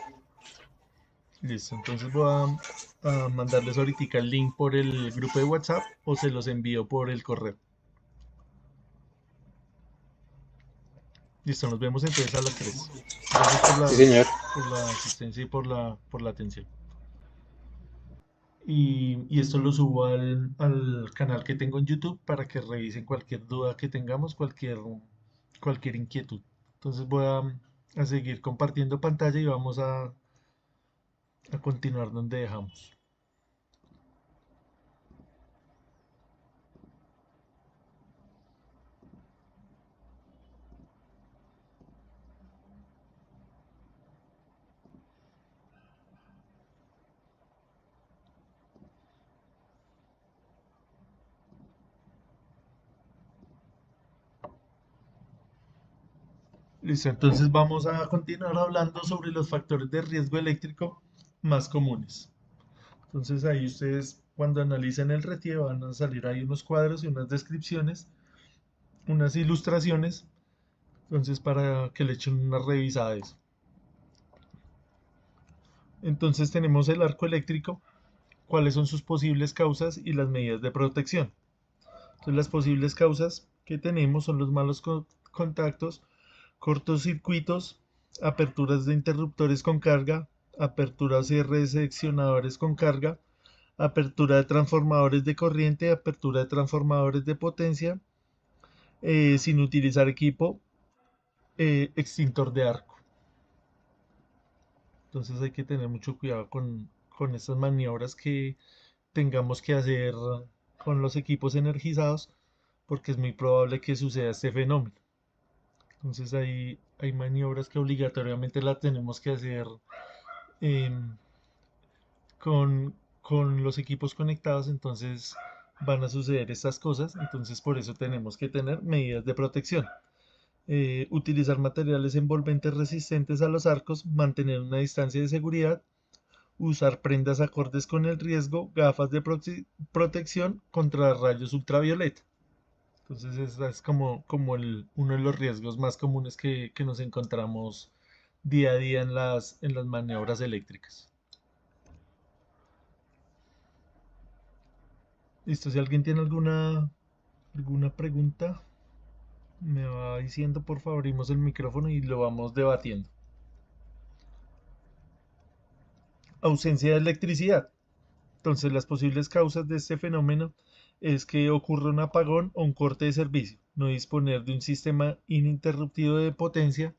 Listo, entonces voy a mandarles ahorita el link por el grupo de WhatsApp o se los envío por el correo. Listo, nos vemos entonces a las 3. Gracias Sí, señor. por la asistencia y por la atención. Y esto lo subo al canal que tengo en YouTube para que revisen cualquier duda que tengamos, cualquier inquietud. Entonces voy a seguir compartiendo pantalla y vamos a continuar donde dejamos. Listo, entonces vamos a continuar hablando sobre los factores de riesgo eléctrico más comunes. Entonces ahí ustedes cuando analicen el RETIE van a salir ahí unos cuadros y unas descripciones, unas ilustraciones, entonces para que le echen una revisada a eso. Entonces tenemos el arco eléctrico, cuáles son sus posibles causas y las medidas de protección. Entonces las posibles causas que tenemos son los malos contactos, cortocircuitos, aperturas de interruptores con carga, aperturas y reseccionadores con carga, apertura de transformadores de corriente, apertura de transformadores de potencia, sin utilizar equipo, extintor de arco. Entonces hay que tener mucho cuidado con estas maniobras que tengamos que hacer con los equipos energizados, porque es muy probable que suceda este fenómeno. Entonces hay maniobras que obligatoriamente las tenemos que hacer em, con los equipos conectados, entonces van a suceder estas cosas, entonces por eso tenemos que tener medidas de protección. Utilizar materiales envolventes resistentes a los arcos, mantener una distancia de seguridad, usar prendas acordes con el riesgo, gafas de protección contra rayos ultravioleta. Entonces ese es como uno de los riesgos más comunes que nos encontramos día a día en las maniobras eléctricas. Listo, si alguien tiene alguna pregunta, me va diciendo, por favor, abrimos el micrófono y lo vamos debatiendo. ausencia de electricidad. Entonces, las posibles causas de este fenómeno es que ocurra un apagón o un corte de servicio, no disponer de un sistema ininterrumpido de potencia,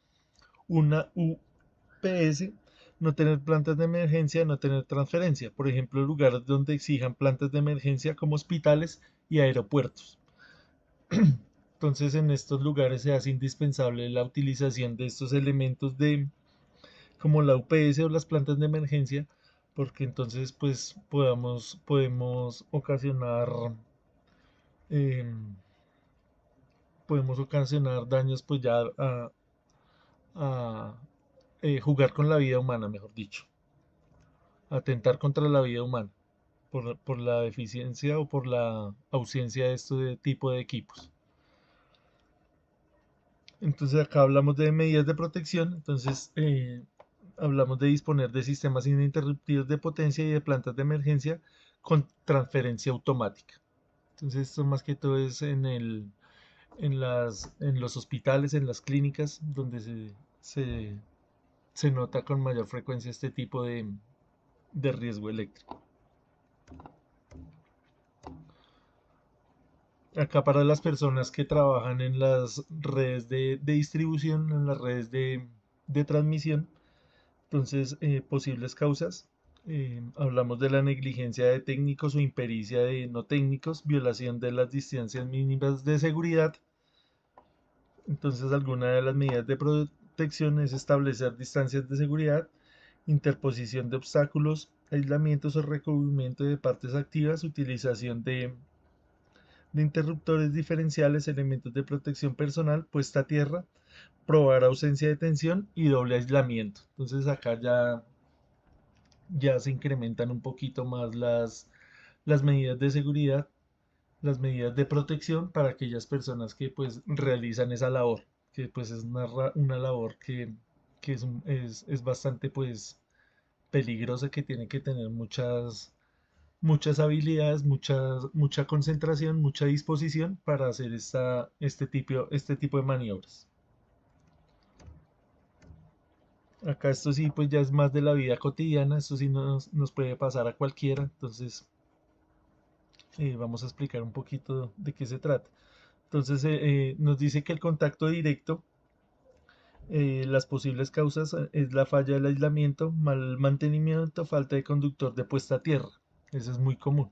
una UPS, no tener plantas de emergencia, no tener transferencia, por ejemplo, lugares donde exijan plantas de emergencia como hospitales y aeropuertos. Entonces, en estos lugares se hace indispensable la utilización de estos elementos como la UPS o las plantas de emergencia, porque entonces pues podemos em, ocasionar daños pues ya a, jugar con la vida humana, mejor dicho, atentar contra la vida humana por la deficiencia o por la ausencia de este tipo de equipos. Entonces acá hablamos de medidas de protección, entonces hablamos de disponer de sistemas ininterrumpidos de potencia y de plantas de emergencia con transferencia automática. Entonces esto más que todo es en los hospitales, en las clínicas, donde se nota con mayor frecuencia este tipo de riesgo eléctrico. Acá para las personas que trabajan en las redes de distribución, en las redes de transmisión, entonces posibles causas, hablamos de la negligencia de técnicos o impericia de no técnicos, violación de las distancias mínimas de seguridad. Entonces alguna de las medidas de protección es establecer distancias de seguridad, interposición de obstáculos, aislamientos o recubrimiento de partes activas, utilización de interruptores diferenciales, elementos de protección personal, puesta a tierra, probar ausencia de tensión y doble aislamiento. Entonces acá ya se incrementan un poquito más las medidas de seguridad, las medidas de protección para aquellas personas que pues realizan esa labor, que pues es una labor que es bastante pues peligrosa, que tiene que tener muchas habilidades, mucha concentración, mucha disposición para hacer este tipo de maniobras. Acá esto sí, pues ya es más de la vida cotidiana, esto sí nos puede pasar a cualquiera, entonces vamos a explicar un poquito de qué se trata. Entonces nos dice que el contacto directo, las posibles causas es la falla del aislamiento, mal mantenimiento, falta de conductor de puesta a tierra. Eso es muy común.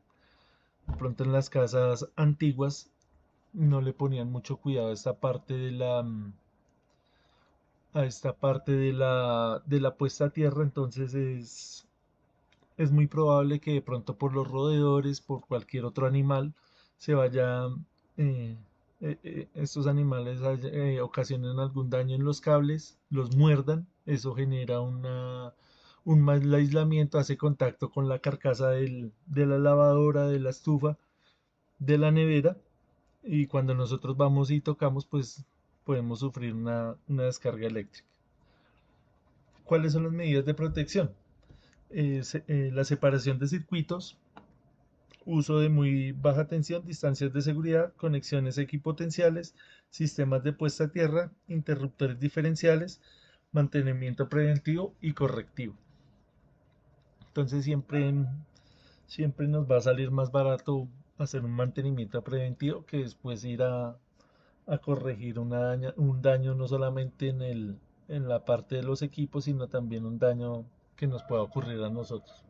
De pronto en las casas antiguas no le ponían mucho cuidado a esta parte de la puesta a tierra, entonces es muy probable que de pronto por los roedores, por cualquier otro animal, se vaya, eh, estos animales ocasionen algún daño en los cables, los muerdan, eso genera un mal aislamiento, hace contacto con la carcasa de la lavadora, de la estufa, de la nevera, y cuando nosotros vamos y tocamos, pues podemos sufrir una descarga eléctrica. ¿Cuáles son las medidas de protección? La separación de circuitos, uso de muy baja tensión, distancias de seguridad, conexiones equipotenciales, sistemas de puesta a tierra, interruptores diferenciales, mantenimiento preventivo y correctivo. Entonces siempre nos va a salir más barato hacer un mantenimiento preventivo que después ir a corregir un daño no solamente en la parte de los equipos, sino también un daño que nos pueda ocurrir a nosotros.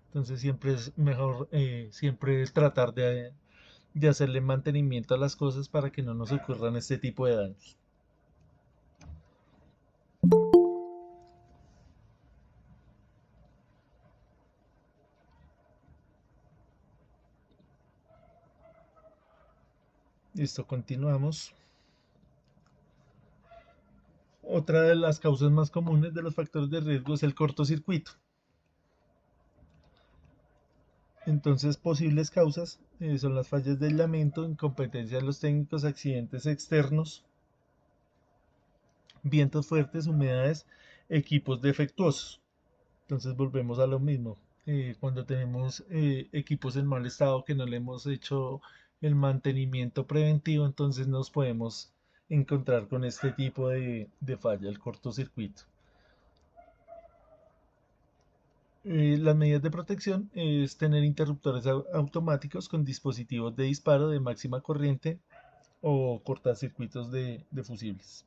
Entonces siempre es mejor, siempre es tratar de hacerle mantenimiento a las cosas para que no nos ocurran este tipo de daños. Listo, continuamos. Otra de las causas más comunes de los factores de riesgo es el cortocircuito. Entonces, posibles causas son las fallas de aislamiento, incompetencia de los técnicos, accidentes externos, vientos fuertes, humedades, equipos defectuosos. Entonces volvemos a lo mismo. Cuando tenemos equipos en mal estado que no le hemos hecho el mantenimiento preventivo, entonces nos podemos encontrar con este tipo de falla, el cortocircuito. Las medidas de protección es tener interruptores automáticos con dispositivos de disparo de máxima corriente o cortacircuitos de fusibles.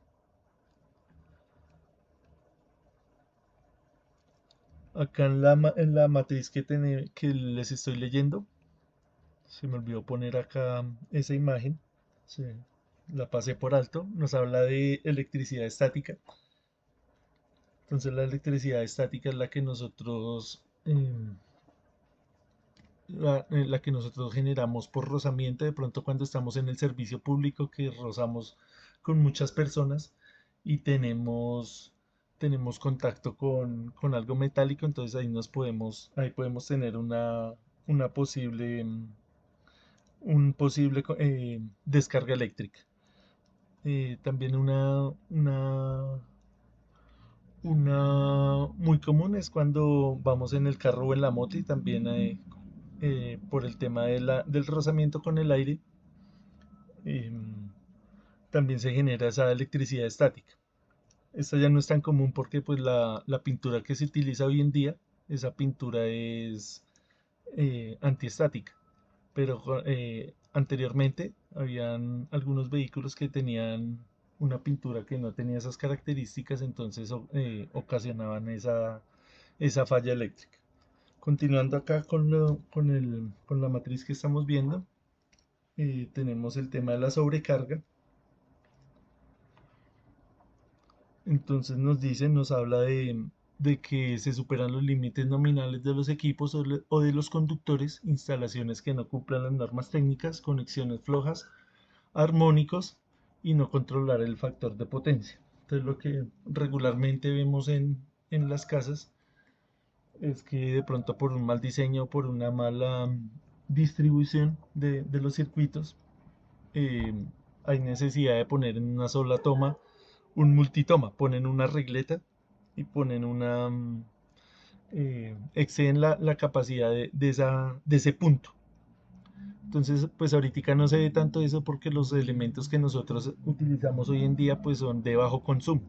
Acá en la matriz que les estoy leyendo, se me olvidó poner acá esa imagen, la pasé por alto, nos habla de electricidad estática. Entonces la electricidad estática es la que nosotros la que nosotros generamos por rozamiento, de pronto cuando estamos en el servicio público que rozamos con muchas personas y tenemos contacto con algo metálico, entonces ahí podemos tener una posible, un posible descarga eléctrica. También una muy común es cuando vamos en el carro o en la moto y también por el tema del rozamiento con el aire, em, también se genera esa electricidad estática. Esta ya no es tan común porque pues la pintura que se utiliza hoy en día, esa pintura es antiestática, pero anteriormente habían algunos vehículos que tenían una pintura que no tenía esas características, entonces ocasionaban esa falla eléctrica. Continuando acá con la matriz que estamos viendo, tenemos el tema de la sobrecarga. Entonces nos habla de que se superan los límites nominales de los equipos o de los conductores, instalaciones que no cumplan las normas técnicas, conexiones flojas, armónicos y no controlar el factor de potencia. Entonces lo que regularmente vemos en las casas es que de pronto por un mal diseño o por una mala distribución de los circuitos, eh, hay necesidad de poner en una sola toma un multitoma, ponen una regleta y ponen exceden la capacidad de ese punto. Entonces, pues ahorita no se ve tanto eso porque los elementos que nosotros utilizamos hoy en día pues son de bajo consumo.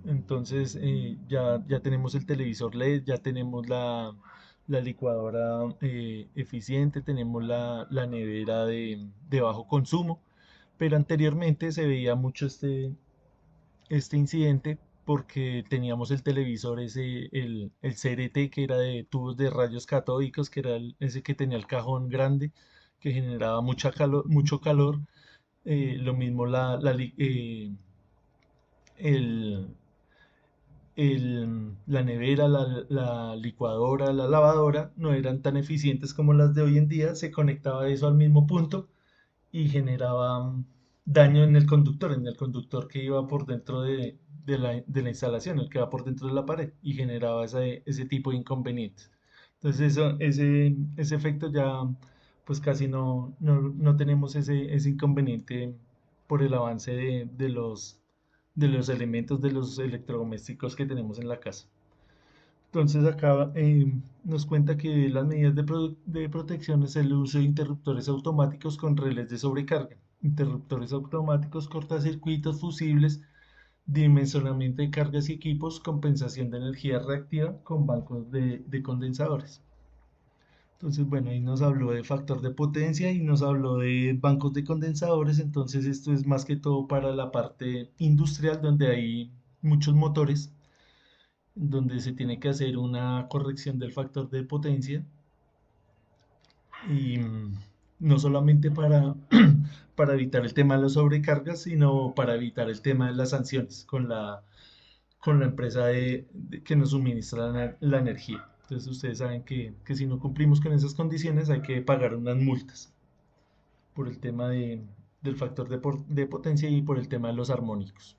Entonces ya tenemos el televisor LED, ya tenemos la licuadora eficiente, tenemos la nevera de bajo consumo, pero anteriormente se veía mucho este incidente porque teníamos el televisor el CRT que era de tubos de rayos catódicos, que era ese que tenía el cajón grande, que generaba mucho calor. Lo mismo el, la nevera, la licuadora, la lavadora no eran tan eficientes como las de hoy en día. Se conectaba eso al mismo punto y generaba daño en el conductor que iba por dentro de la instalación, el que va por dentro de la pared, y generaba ese tipo de inconvenientes. Entonces ese efecto ya pues casi no tenemos ese inconveniente por el avance de los elementos de los electrodomésticos que tenemos en la casa. Entonces acá nos cuenta que las medidas de protección es el uso de interruptores automáticos con relés de sobrecarga, interruptores automáticos, cortacircuitos, fusibles, dimensionamiento de cargas y equipos, compensación de energía reactiva con bancos de condensadores. Entonces, bueno, ahí nos habló de factor de potencia y nos habló de bancos de condensadores. Entonces, esto es más que todo para la parte industrial donde hay muchos motores donde se tiene que hacer una corrección del factor de potencia y no solamente para evitar el tema de las sobrecargas, sino para evitar el tema de las sanciones con la empresa que nos suministra la energía. Entonces ustedes saben que si no cumplimos con esas condiciones hay que pagar unas multas por el tema del factor de potencia y por el tema de los armónicos.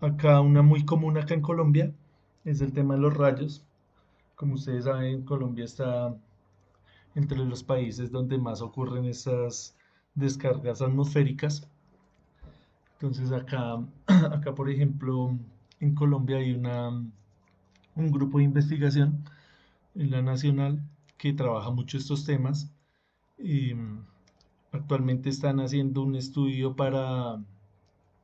Acá una muy común acá en Colombia es el tema de los rayos. Como ustedes saben, Colombia está entre los países donde más ocurren esas descargas atmosféricas. Entonces acá por ejemplo, en Colombia hay un grupo de investigación en la Nacional que trabaja mucho estos temas. Y actualmente están haciendo un estudio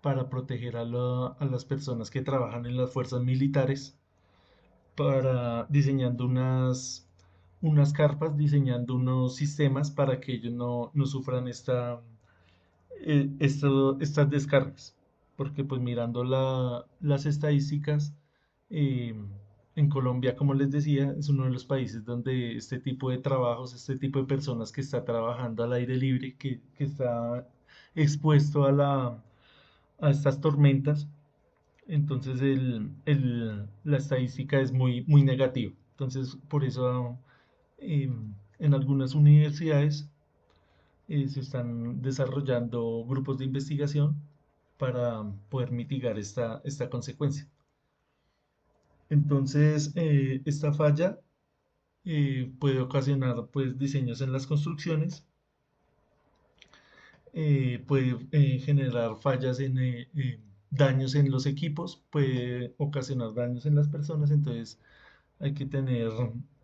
para proteger a las personas que trabajan en las fuerzas militares, para diseñando unas carpas, diseñando unos sistemas para que ellos no sufran estas descargas. Porque pues mirando las estadísticas, eh, en Colombia, como les decía, es uno de los países donde este tipo de trabajos, este tipo de personas que está trabajando al aire libre, que está expuesto a estas tormentas, entonces la estadística es muy negativa. Entonces, por eso en algunas universidades se están desarrollando grupos de investigación para poder mitigar esta consecuencia. Entonces, esta falla puede ocasionar pues diseños en las construcciones, puede generar fallas daños en los equipos, puede ocasionar daños en las personas, entonces hay que tener,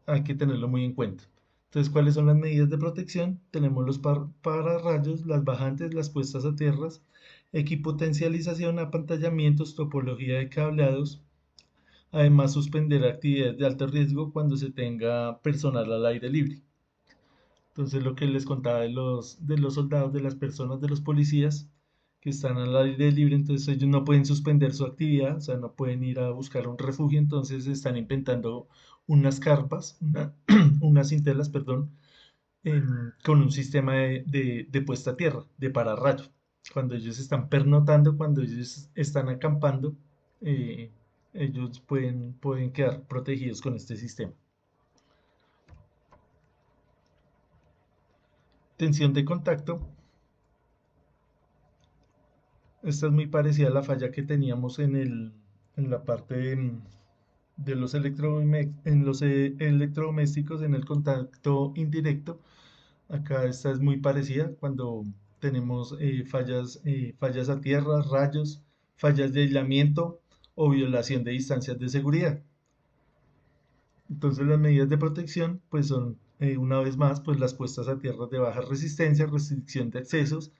hay que tenerlo muy en cuenta. Entonces, ¿cuáles son las medidas de protección? Tenemos los pararrayos, las bajantes, las puestas a tierras, equipotencialización, apantallamientos, topología de cableados. Además, suspender actividades de alto riesgo cuando se tenga personal al aire libre. Entonces, lo que les contaba de los soldados, de las personas, de los policías que están al aire libre, entonces ellos no pueden suspender su actividad, o sea, no pueden ir a buscar un refugio, entonces están inventando unas carpas, unas cintelas, perdón, con un sistema de puesta a tierra, de pararrayo. Cuando ellos están pernotando, cuando ellos están acampando, eh, ellos pueden quedar protegidos con este sistema. Tensión de contacto. Esta es muy parecida a la falla que teníamos en la parte de los electrodomésticos, en el contacto indirecto. Acá esta es muy parecida cuando tenemos fallas a tierra, rayos, fallas de aislamiento o violación de distancias de seguridad. Entonces las medidas de protección pues son una vez más pues las puestas a tierra de baja resistencia, restricción de accesos,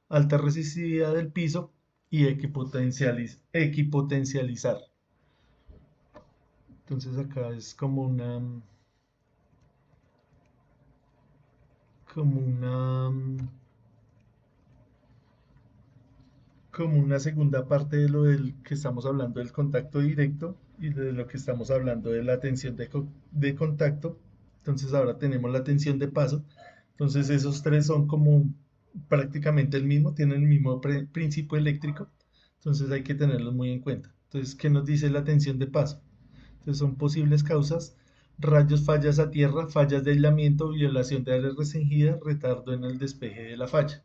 alta resistividad del piso y equipotencializar. Entonces acá es como una como una segunda parte de lo del que estamos hablando del contacto directo y de lo que estamos hablando de la tensión de contacto. Entonces ahora tenemos la tensión de paso. Entonces esos tres son como prácticamente el mismo, tienen el mismo principio eléctrico. Entonces hay que tenerlos muy en cuenta. Entonces, ¿qué nos dice la tensión de paso? Entonces son posibles causas: rayos, fallas a tierra, fallas de aislamiento, violación de área restringida, retardo en el despeje de la falla.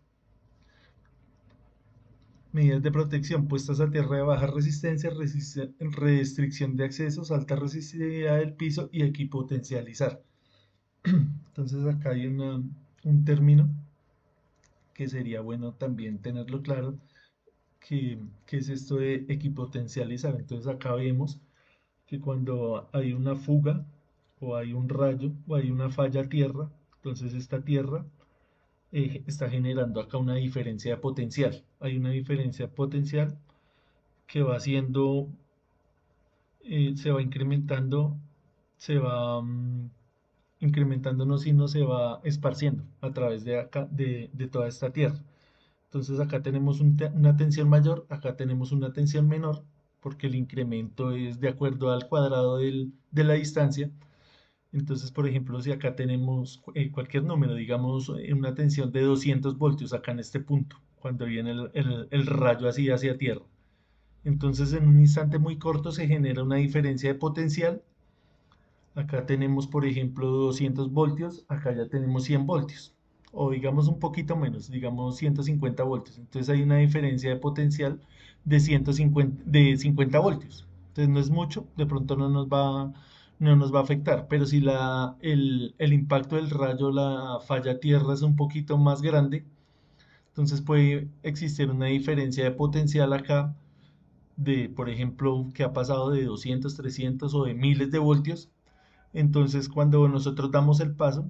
Medidas de protección: puestas a tierra de baja resistencia, restricción de accesos, alta resistividad del piso y equipotencializar. Entonces acá hay un término que sería bueno también tenerlo claro, que es esto de equipotencializar. Entonces acá vemos que cuando hay una fuga o hay un rayo o hay una falla a tierra, entonces esta tierra está generando acá una diferencia de potencial. Hay una diferencia potencial que va haciendo, se va incrementando, se va incrementando, no, sino se va esparciendo a través de acá, de toda esta tierra. Entonces acá tenemos una tensión mayor, acá tenemos una tensión menor, porque el incremento es de acuerdo al cuadrado de la distancia. Entonces, por ejemplo, si acá tenemos cualquier número, digamos una tensión de 200 voltios acá en este punto, cuando viene el rayo así hacia tierra. Entonces, en un instante muy corto se genera una diferencia de potencial. Acá tenemos, por ejemplo, 200 voltios, acá ya tenemos 100 voltios, o digamos un poquito menos, digamos 150 voltios. Entonces hay una diferencia de potencial de 50 voltios. Entonces no es mucho, de pronto no nos va a afectar, pero si el impacto del rayo, la falla a tierra es un poquito más grande, entonces puede existir una diferencia de potencial acá por ejemplo, que ha pasado de 200, 300 o de miles de voltios. Entonces, cuando nosotros damos el paso,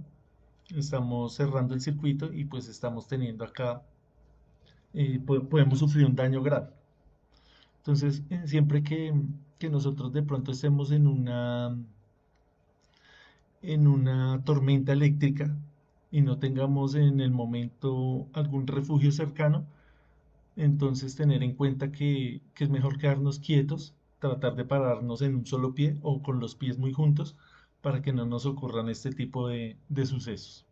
estamos cerrando el circuito y pues estamos teniendo acá, podemos sufrir un daño grave. Entonces, siempre que nosotros de pronto estemos en una tormenta eléctrica y no tengamos en el momento algún refugio cercano, entonces tener en cuenta que es mejor quedarnos quietos, tratar de pararnos en un solo pie o con los pies muy juntos para que no nos ocurran este tipo de sucesos.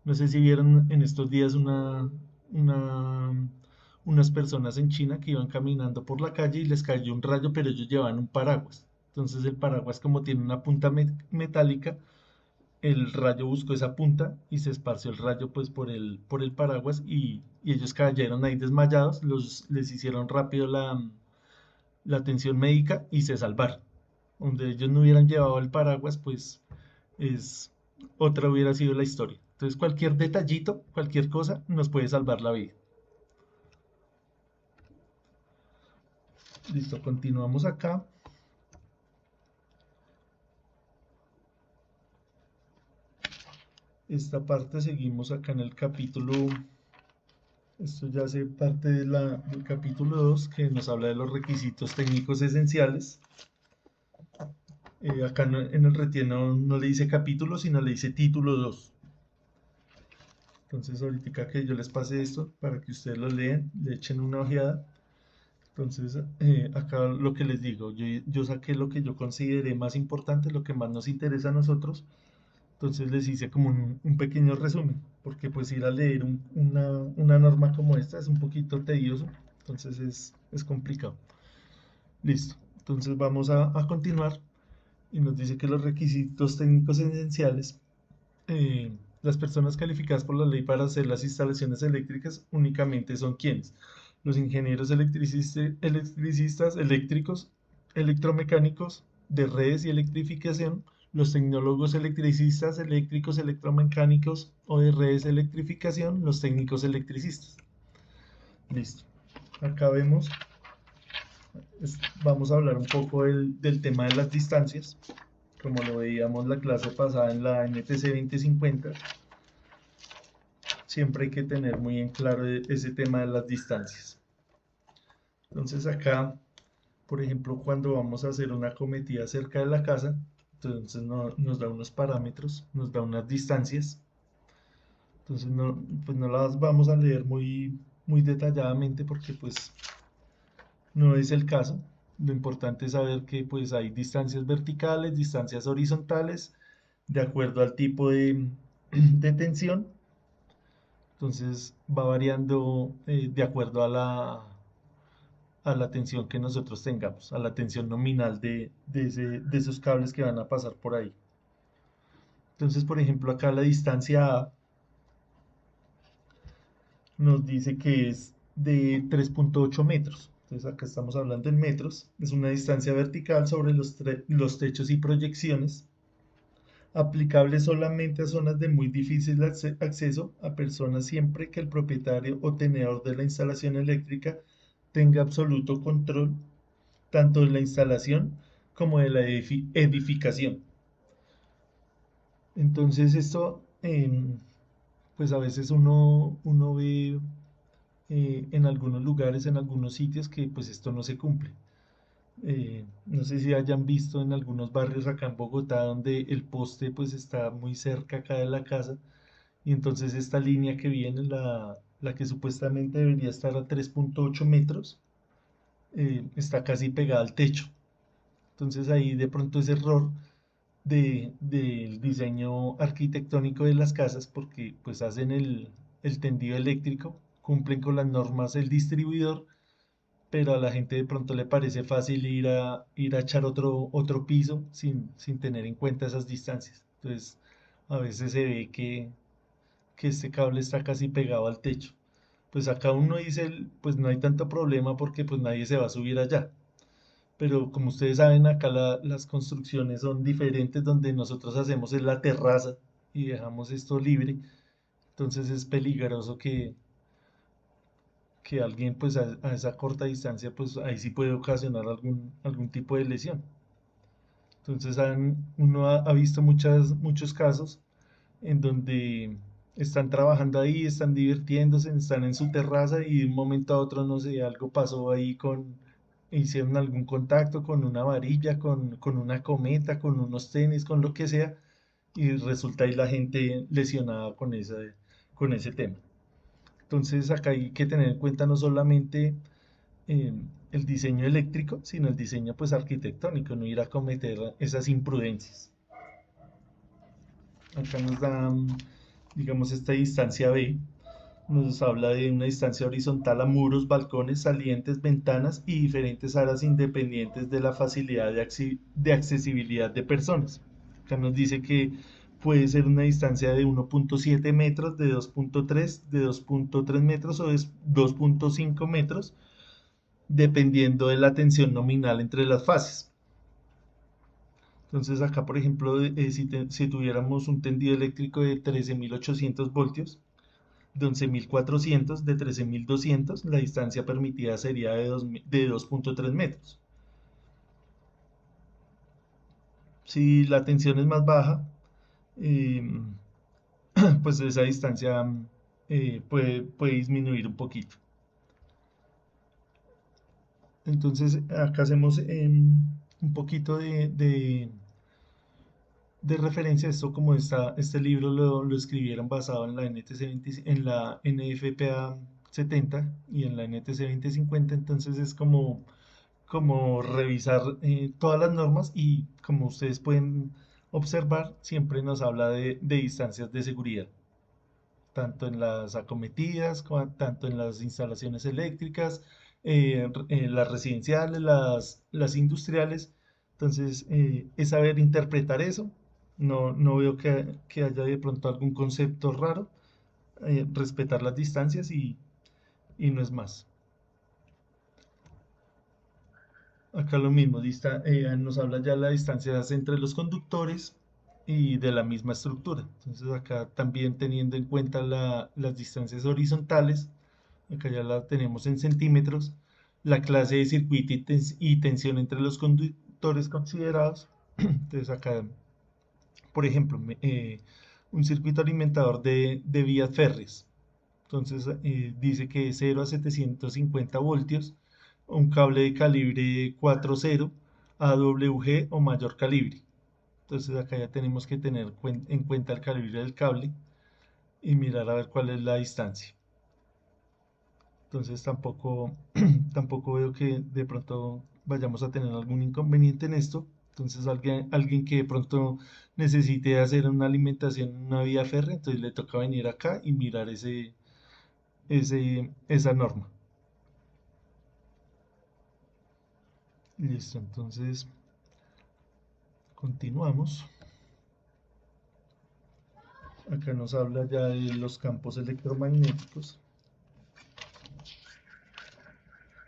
No sé si vieron en estos días una, unas personas en China que iban caminando por la calle y les cayó un rayo, pero ellos llevaban un paraguas. Entonces el paraguas, como tiene una punta metálica, el rayo buscó esa punta y se esparció el rayo pues por el paraguas y ellos cayeron ahí desmayados, les hicieron rápido la atención médica y se salvaron. Donde ellos no hubieran llevado el paraguas, pues es otra hubiera sido la historia. Entonces cualquier detallito, cualquier cosa nos puede salvar la vida. Listo, continuamos acá. Esta parte seguimos acá en el capítulo. Esto ya hace parte del capítulo 2 que nos habla de los requisitos técnicos esenciales. Acá en el retieno no le dice capítulo, sino le dice título 2. Entonces ahorita que yo les pase esto para que ustedes lo lean, le echen una ojeada. Entonces acá lo que les digo, yo saqué lo que yo consideré más importante, lo que más nos interesa a nosotros. Entonces les hice como un pequeño resumen, porque pues ir a leer una norma como esta es un poquito tedioso, entonces es complicado. Listo, entonces vamos a continuar y nos dice que los requisitos técnicos esenciales, eh, las personas calificadas por la ley para hacer las instalaciones eléctricas únicamente son quienes: los ingenieros electricistas, eléctricos, electromecánicos, de redes y electrificación, los tecnólogos electricistas, eléctricos, electromecánicos o de redes electrificación, los técnicos electricistas. Listo. Acá vemos, vamos a hablar un poco del tema de las distancias. Como lo veíamos la clase pasada en la NTC 2050, siempre hay que tener muy en claro ese tema de las distancias. Entonces acá, por ejemplo, cuando vamos a hacer una acometida cerca de la casa, entonces nos da unos parámetros, nos da unas distancias. Entonces pues no las vamos a leer muy detalladamente porque pues no es el caso. Lo importante es saber que pues hay distancias verticales, distancias horizontales, de acuerdo al tipo de tensión. Entonces va variando de acuerdo a la tensión que nosotros tengamos, a la tensión nominal de esos cables que van a pasar por ahí. Entonces, por ejemplo, acá la distancia A nos dice que es de 3.8 metros. Entonces acá estamos hablando en metros. Es una distancia vertical sobre los techos y proyecciones, aplicable solamente a zonas de muy difícil acceso a personas siempre que el propietario o tenedor de la instalación eléctrica tenga absoluto control tanto de la instalación como de la edificación. Entonces esto, pues a veces uno ve en algunos lugares, en algunos sitios que pues esto no se cumple. No sé si hayan visto en algunos barrios acá en Bogotá donde el poste pues está muy cerca acá de la casa y entonces esta línea que viene, la que supuestamente debería estar a 3.8 metros, está casi pegada al techo. Entonces ahí de pronto es error del diseño arquitectónico de las casas porque pues hacen el tendido eléctrico, cumplen con las normas del distribuidor, pero a la gente de pronto le parece fácil ir a echar otro piso sin tener en cuenta esas distancias. Entonces a veces se ve que este cable está casi pegado al techo. Pues acá uno dice, pues no hay tanto problema porque pues nadie se va a subir allá. Pero como ustedes saben, acá las construcciones son diferentes, donde nosotros hacemos en la terraza y dejamos esto libre. Entonces es peligroso que alguien pues a esa corta distancia pues ahí sí puede ocasionar algún tipo de lesión. Entonces uno ha visto muchos casos en donde están trabajando ahí, están divirtiéndose, están en su terraza y de un momento a otro, no sé, algo pasó ahí hicieron algún contacto con una varilla, con una cometa, con unos tenis, con lo que sea, y resulta ahí la gente lesionada con ese tema. Entonces acá hay que tener en cuenta no solamente eh, el diseño eléctrico, sino el diseño pues arquitectónico, no ir a cometer esas imprudencias. Acá nos dan, digamos, esta distancia B, nos habla de una distancia horizontal a muros, balcones, salientes, ventanas y diferentes áreas independientes de la facilidad de accesibilidad de personas. Acá nos dice que puede ser una distancia de 1.7 metros, de 2.3, de 2.3 metros o de 2.5 metros, dependiendo de la tensión nominal entre las fases. Entonces acá, por ejemplo, si tuviéramos un tendido eléctrico de 13.800 voltios, de 11.400, de 13.200, la distancia permitida sería de 2.3 metros. Si la tensión es más baja, eh, pues esa distancia puede disminuir un poquito. Entonces acá hacemos un poquito de referencia a esto, como este libro lo escribieron basado en la NTC 20 en la NFPA 70 y en la NTC 2050. Entonces es como revisar todas las normas, y como ustedes pueden observar, siempre nos habla de distancias de seguridad, tanto en las acometidas, tanto en las instalaciones eléctricas, las residenciales, las industriales. Entonces, es saber interpretar eso. No veo que haya de pronto algún concepto raro, respetar las distancias y no es más. Acá lo mismo, nos habla ya la distancia entre los conductores y de la misma estructura. Entonces acá también teniendo en cuenta las distancias horizontales, acá ya la tenemos en centímetros, la clase de circuito y tensión entre los conductores considerados. Entonces acá, por ejemplo, un circuito alimentador de vías férreas. Entonces dice que de 0 a 750 voltios, un cable de calibre 4.0 AWG o mayor calibre. Entonces acá ya tenemos que tener en cuenta el calibre del cable y mirar a ver cuál es la distancia. Entonces tampoco veo que de pronto vayamos a tener algún inconveniente en esto. Entonces alguien que de pronto necesite hacer una alimentación en una vía férrea, entonces le toca venir acá y mirar esa norma. Listo, entonces continuamos. Acá nos habla ya de los campos electromagnéticos.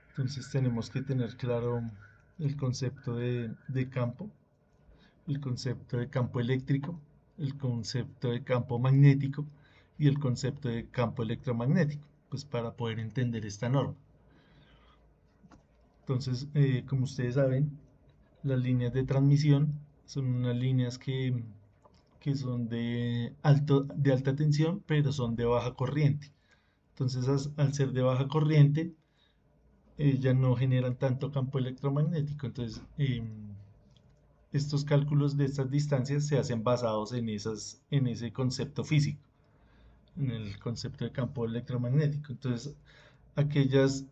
Entonces tenemos que tener claro el concepto de campo, el concepto de campo eléctrico, el concepto de campo magnético y el concepto de campo electromagnético, pues para poder entender esta norma. Entonces, como ustedes saben, las líneas de transmisión son unas líneas que son de alta tensión, pero son de baja corriente. Entonces, al ser de baja corriente, ya no generan tanto campo electromagnético. Entonces, estos cálculos de estas distancias se hacen basados en ese concepto físico, en el concepto de campo electromagnético. Entonces, aquellas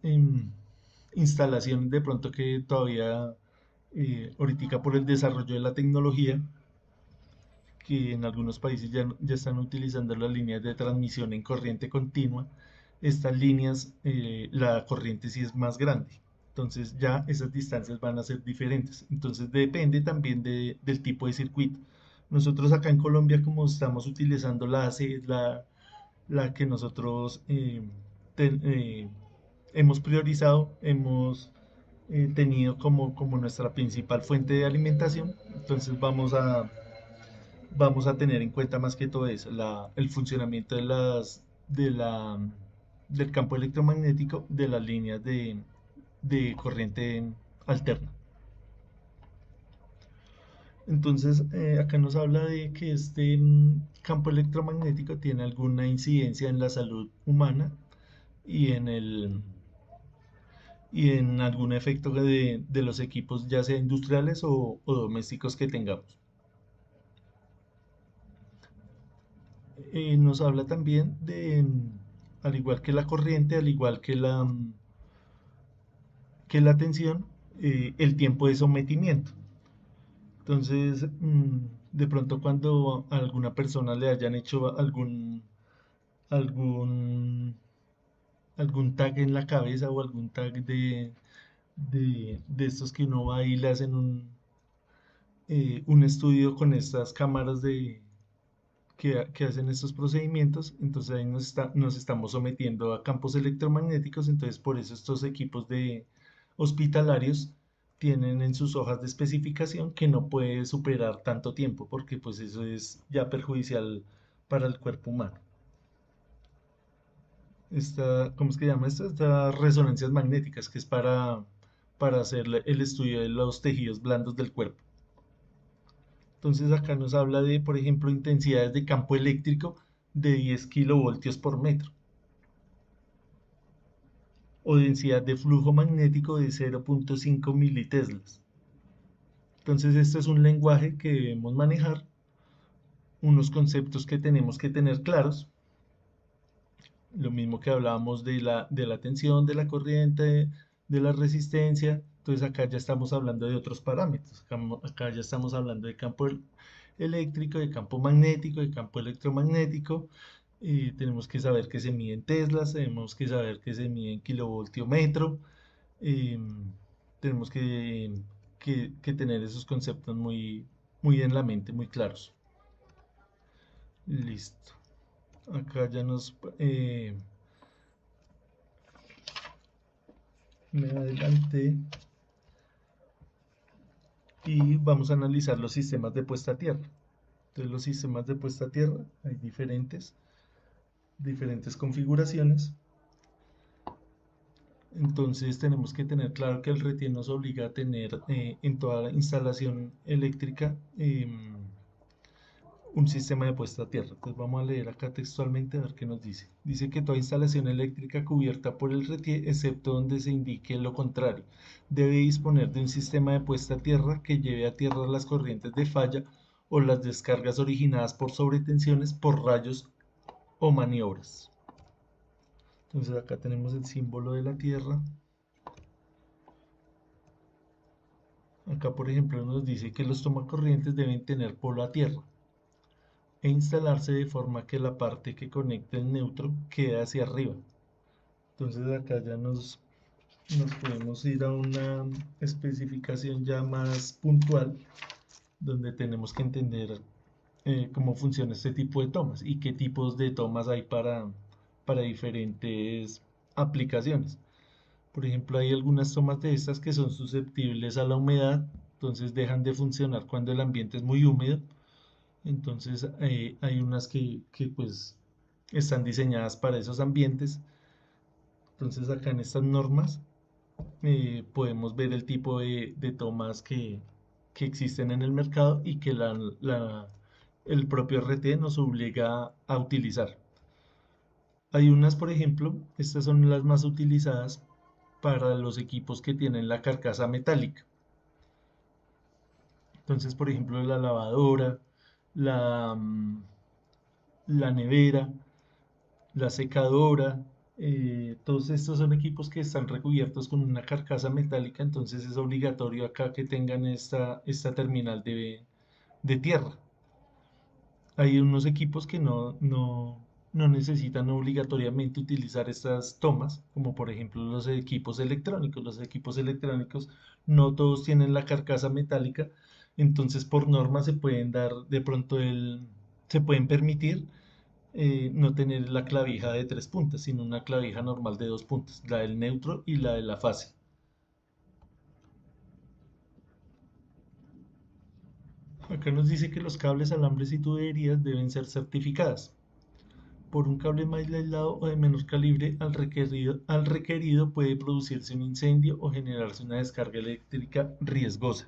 instalaciones de pronto que todavía, ahorita por el desarrollo de la tecnología, que en algunos países ya están utilizando las líneas de transmisión en corriente continua, estas líneas, la corriente sí es más grande. Entonces ya esas distancias van a ser diferentes. Entonces depende también del tipo de circuito. Nosotros acá en Colombia, como estamos utilizando la AC, la que nosotros hemos priorizado, hemos tenido como nuestra principal fuente de alimentación. Entonces vamos a tener en cuenta más que todo eso, el funcionamiento del campo electromagnético de las líneas de corriente alterna. Entonces, acá nos habla de que este campo electromagnético tiene alguna incidencia en la salud humana y y en algún efecto de los equipos, ya sea industriales o domésticos que tengamos. Nos habla también de, al igual que la corriente, al igual que la tensión, el tiempo de sometimiento. Entonces, de pronto cuando a alguna persona le hayan hecho algún, algún tag en la cabeza o algún tag de estos que uno va y le hacen un estudio con estas cámaras que hacen estos procedimientos, entonces ahí nos estamos sometiendo a campos electromagnéticos, entonces por eso estos equipos de hospitalarios tienen en sus hojas de especificación que no puede superar tanto tiempo, porque pues eso es ya perjudicial para el cuerpo humano. ¿Cómo es que llama esto? Estas resonancias magnéticas, que es para hacer el estudio de los tejidos blandos del cuerpo. Entonces acá nos habla de, por ejemplo, intensidades de campo eléctrico de 10 kilovoltios por metro o densidad de flujo magnético de 0.5 militeslas. Entonces esto es un lenguaje que debemos manejar, unos conceptos que tenemos que tener claros, lo mismo que hablábamos de la tensión, de la corriente, de la resistencia. Entonces acá ya estamos hablando de otros parámetros, acá ya estamos hablando de campo eléctrico, de campo magnético, de campo electromagnético. Tenemos que saber que se mide en teslas, tenemos que saber que se mide en kilovoltiómetro. eh, Tenemos que tener esos conceptos muy en la mente, muy claros. Listo. Acá ya me adelanté y vamos a analizar los sistemas de puesta a tierra. Entonces los sistemas de puesta a tierra hay diferentes configuraciones. Entonces tenemos que tener claro que el RETIE nos obliga a tener en toda la instalación eléctrica un sistema de puesta a tierra. Entonces vamos a leer acá textualmente a ver qué nos dice. Dice que toda instalación eléctrica cubierta por el RETIE, excepto donde se indique lo contrario, debe disponer de un sistema de puesta a tierra que lleve a tierra las corrientes de falla o las descargas originadas por sobretensiones, por rayos o maniobras. Entonces acá tenemos el símbolo de la tierra. Acá por ejemplo nos dice que los tomacorrientes deben tener polo a tierra e instalarse de forma que la parte que conecta el neutro quede hacia arriba. Entonces acá ya nos podemos ir a una especificación ya más puntual, donde tenemos que entender cómo funciona este tipo de tomas y qué tipos de tomas hay para diferentes aplicaciones. Por ejemplo, hay algunas tomas de estas que son susceptibles a la humedad, entonces dejan de funcionar cuando el ambiente es muy húmedo. Entonces hay unas que pues están diseñadas para esos ambientes. Entonces acá en estas normas podemos ver el tipo de tomas que existen en el mercado y que el propio RT nos obliga a utilizar. Hay unas, por ejemplo, estas son las más utilizadas para los equipos que tienen la carcasa metálica. Entonces, por ejemplo, la lavadora, la, la nevera, la secadora, todos estos son equipos que están recubiertos con una carcasa metálica, entonces es obligatorio acá que tengan esta terminal de tierra. Hay unos equipos que no necesitan obligatoriamente utilizar estas tomas, como por ejemplo los equipos electrónicos. Los equipos electrónicos no todos tienen la carcasa metálica, entonces por norma se pueden dar de pronto se pueden permitir no tener la clavija de 3 puntas, sino una clavija normal de 2 puntas, la del neutro y la de la fase. Acá nos dice que los cables, alambres y tuberías deben ser certificadas. Por un cable más aislado o de menor calibre al requerido puede producirse un incendio o generarse una descarga eléctrica riesgosa.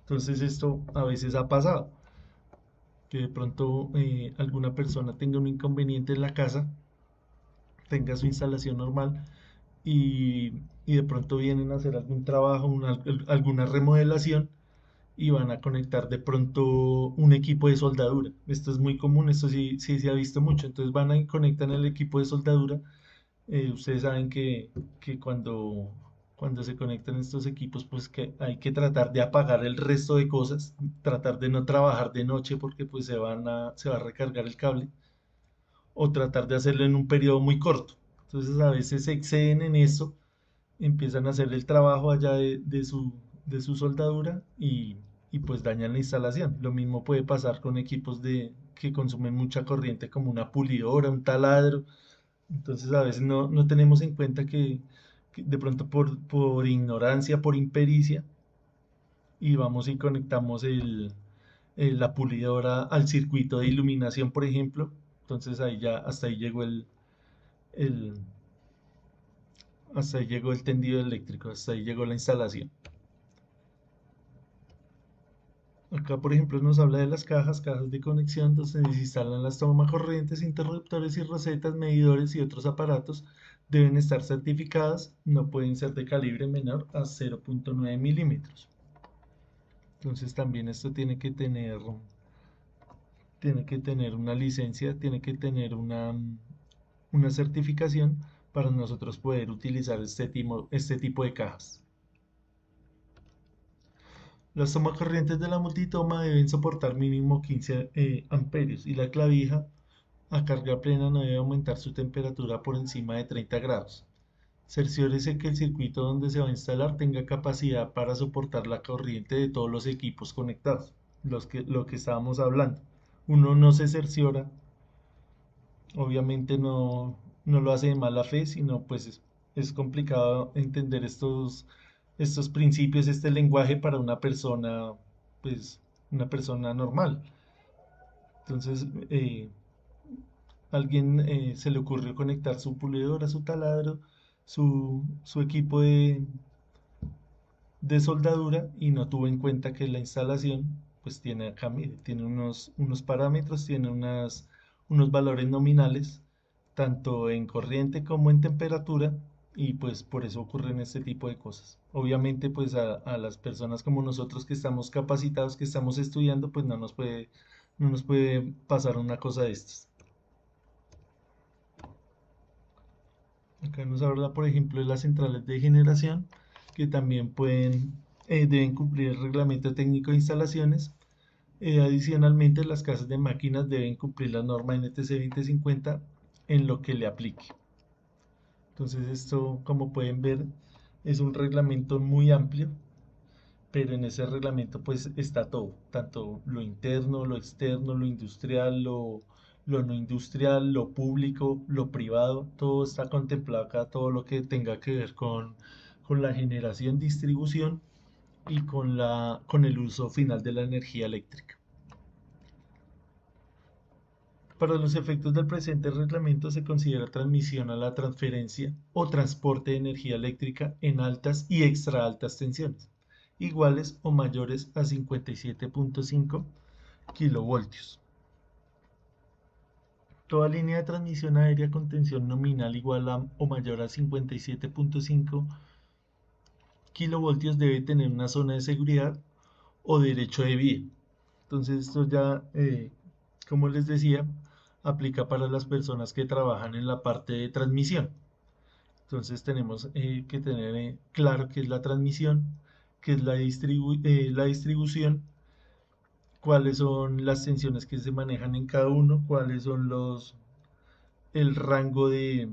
Entonces esto a veces ha pasado, que de pronto alguna persona tenga un inconveniente en la casa, tenga su instalación normal y y de pronto vienen a hacer algún trabajo, alguna remodelación y van a conectar de pronto un equipo de soldadura. Esto es muy común, esto sí se ha visto mucho. Entonces van y conectan el equipo de soldadura. Ustedes saben que cuando se conectan estos equipos, pues que hay que tratar de apagar el resto de cosas, tratar de no trabajar de noche porque pues se va a recargar el cable, o tratar de hacerlo en un periodo muy corto. Entonces a veces se exceden en eso, empiezan a hacer el trabajo allá de su soldadura y pues dañan la instalación. Lo mismo puede pasar con equipos que consumen mucha corriente como una pulidora, un taladro. Entonces a veces no tenemos en cuenta que de pronto por ignorancia, por impericia, y vamos y conectamos la pulidora al circuito de iluminación, por ejemplo. Entonces ahí ya hasta ahí llegó el, hasta ahí llegó el tendido eléctrico, hasta ahí llegó la instalación. Acá, por ejemplo, nos habla de las cajas de conexión, donde se instalan las tomacorrientes, interruptores y rosetas, medidores y otros aparatos. Deben estar certificadas, no pueden ser de calibre menor a 0.9 milímetros. Entonces también esto tiene que tener una licencia, tiene que tener una certificación para nosotros poder utilizar este tipo de cajas. Las tomacorrientes de la multitoma deben soportar mínimo 15 amperios y la clavija a carga plena no debe aumentar su temperatura por encima de 30 grados. Cerciórese que el circuito donde se va a instalar tenga capacidad para soportar la corriente de todos los equipos conectados, lo que estábamos hablando. Uno no se cerciora, obviamente no lo hace de mala fe, sino pues es complicado entender estos principios, este lenguaje para una persona, pues una persona normal. Entonces, alguien se le ocurrió conectar su pulidora, su taladro, su equipo de soldadura y no tuvo en cuenta que la instalación pues tiene acá, mire, tiene unos parámetros, tiene unos valores nominales, tanto en corriente como en temperatura, y pues por eso ocurren este tipo de cosas. Obviamente pues a las personas como nosotros que estamos capacitados, que estamos estudiando, pues no nos puede pasar una cosa de estas. Acá nos habla, por ejemplo, de las centrales de generación, que también deben cumplir el reglamento técnico de instalaciones. Adicionalmente, las casas de máquinas deben cumplir la norma NTC 2050 en lo que le aplique. Entonces, esto, como pueden ver, es un reglamento muy amplio, pero en ese reglamento pues está todo, tanto lo interno, lo externo, lo industrial, lo no industrial, lo público, lo privado, todo está contemplado acá, todo lo que tenga que ver con la generación, distribución y con el uso final de la energía eléctrica. Para los efectos del presente reglamento se considera transmisión a la transferencia o transporte de energía eléctrica en altas y extra altas tensiones, iguales o mayores a 57.5 kilovoltios. Toda línea de transmisión aérea con tensión nominal igual a o mayor a 57.5 kilovoltios debe tener una zona de seguridad o derecho de vía. Entonces esto ya, como les decía, aplica para las personas que trabajan en la parte de transmisión. Entonces tenemos que tener claro qué es la transmisión, qué es la distribución, cuáles son las tensiones que se manejan en cada uno, cuáles son el rango de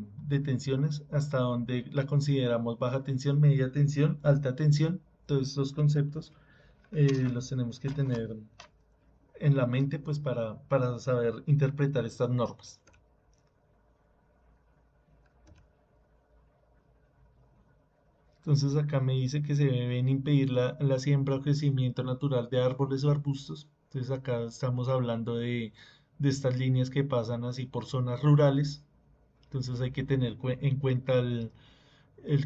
tensiones, hasta donde la consideramos baja tensión, media tensión, alta tensión. Todos estos conceptos los tenemos que tener en la mente pues para saber interpretar estas normas. Entonces acá me dice que se deben impedir la siembra o crecimiento natural de árboles o arbustos. Entonces acá estamos hablando de estas líneas que pasan así por zonas rurales. Entonces hay que tener en cuenta el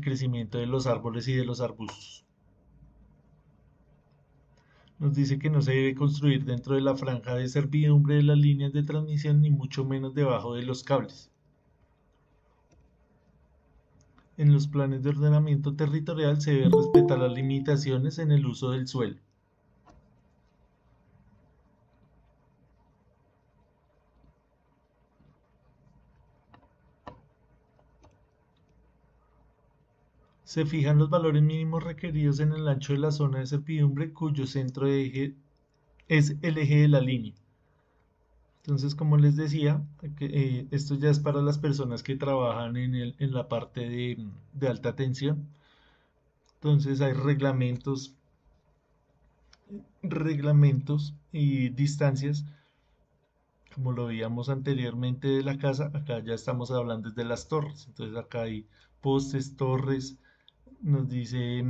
crecimiento de los árboles y de los arbustos. Nos dice que no se debe construir dentro de la franja de servidumbre de las líneas de transmisión, ni mucho menos debajo de los cables. En los planes de ordenamiento territorial se debe respetar las limitaciones en el uso del suelo. Se fijan los valores mínimos requeridos en el ancho de la zona de servidumbre cuyo centro de eje es el eje de la línea. Entonces, como les decía, esto ya es para las personas que trabajan en la parte de alta tensión. Entonces hay reglamentos y distancias, como lo veíamos anteriormente de la casa. Acá ya estamos hablando de las torres. Entonces acá hay postes, torres, nos dice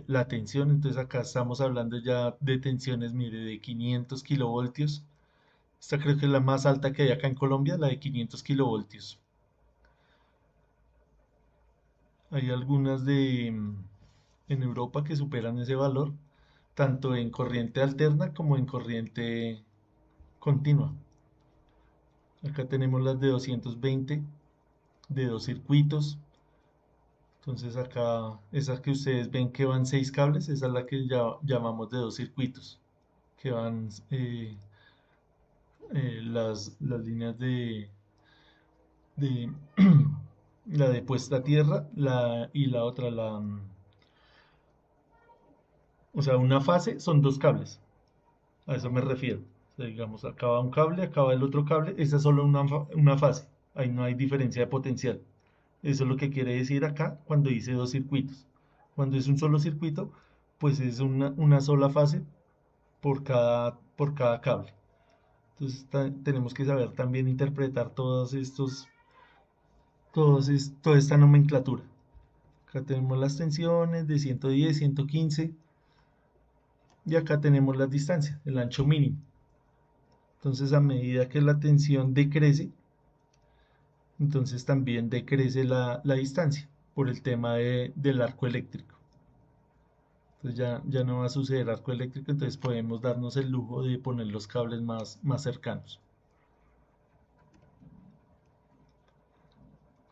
la tensión. Entonces acá estamos hablando ya de tensiones, mire, de 500 kilovoltios. Esta creo que es la más alta que hay acá en Colombia, la de 500 kilovoltios. Hay algunas en Europa que superan ese valor, tanto en corriente alterna como en corriente continua. Acá tenemos las de 220, de dos circuitos. Entonces acá, esa que ustedes ven que van 6 cables, esa es la que ya llamamos de dos circuitos, que van las líneas de la de puesta a tierra, y la otra, o sea, una fase son dos cables, a eso me refiero. O sea, digamos, acaba un cable, acaba el otro cable, esa es solo una fase, ahí no hay diferencia de potencial. Eso es lo que quiere decir acá cuando dice dos circuitos. Cuando es un solo circuito, pues es una sola fase por cada cable. Entonces tenemos que saber también interpretar toda esta nomenclatura. Acá tenemos las tensiones de 110, 115 y acá tenemos las distancias, el ancho mínimo. Entonces a medida que la tensión decrece, entonces también decrece la distancia por el tema del arco eléctrico. Entonces ya no va a suceder arco eléctrico, entonces podemos darnos el lujo de poner los cables más cercanos.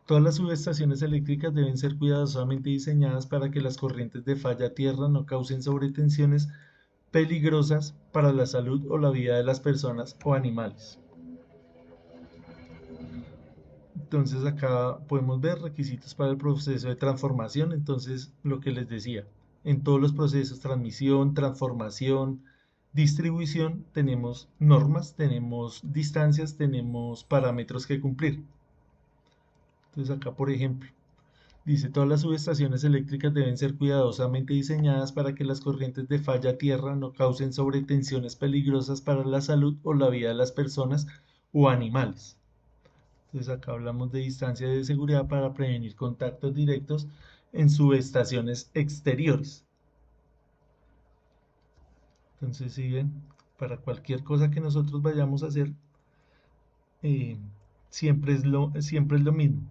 Todas las subestaciones eléctricas deben ser cuidadosamente diseñadas para que las corrientes de falla a tierra no causen sobretensiones peligrosas para la salud o la vida de las personas o animales. Entonces acá podemos ver requisitos para el proceso de transformación. Entonces lo que les decía, en todos los procesos, transmisión, transformación, distribución, tenemos normas, tenemos distancias, tenemos parámetros que cumplir. Entonces acá, por ejemplo, dice: todas las subestaciones eléctricas deben ser cuidadosamente diseñadas para que las corrientes de falla a tierra no causen sobretensiones peligrosas para la salud o la vida de las personas o animales. Entonces acá hablamos de distancia de seguridad para prevenir contactos directos en subestaciones exteriores. Entonces, si ven, para cualquier cosa que nosotros vayamos a hacer, siempre es lo mismo: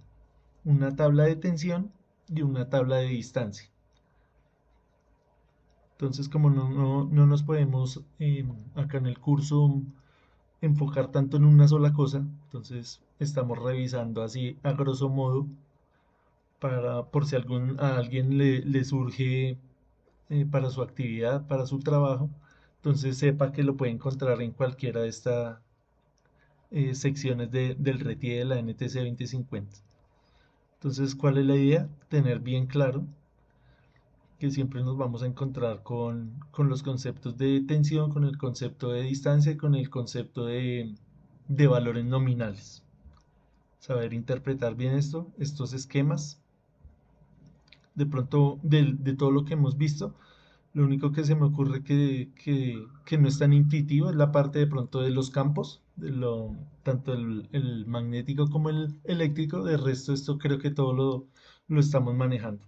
una tabla de tensión y una tabla de distancia. Entonces, como no nos podemos acá en el curso enfocar tanto en una sola cosa, entonces estamos revisando así a grosso modo por si a alguien le surge para su actividad, para su trabajo, entonces sepa que lo puede encontrar en cualquiera de estas secciones del RETIE de la NTC 2050. Entonces, ¿cuál es la idea? Tener bien claro que siempre nos vamos a encontrar con los conceptos de tensión, con el concepto de distancia y con el concepto de valores nominales. Saber interpretar bien estos esquemas. De pronto, de todo lo que hemos visto, lo único que se me ocurre que no es tan intuitivo es la parte de pronto de los campos, tanto el magnético como el eléctrico. De resto, esto creo que todo lo estamos manejando.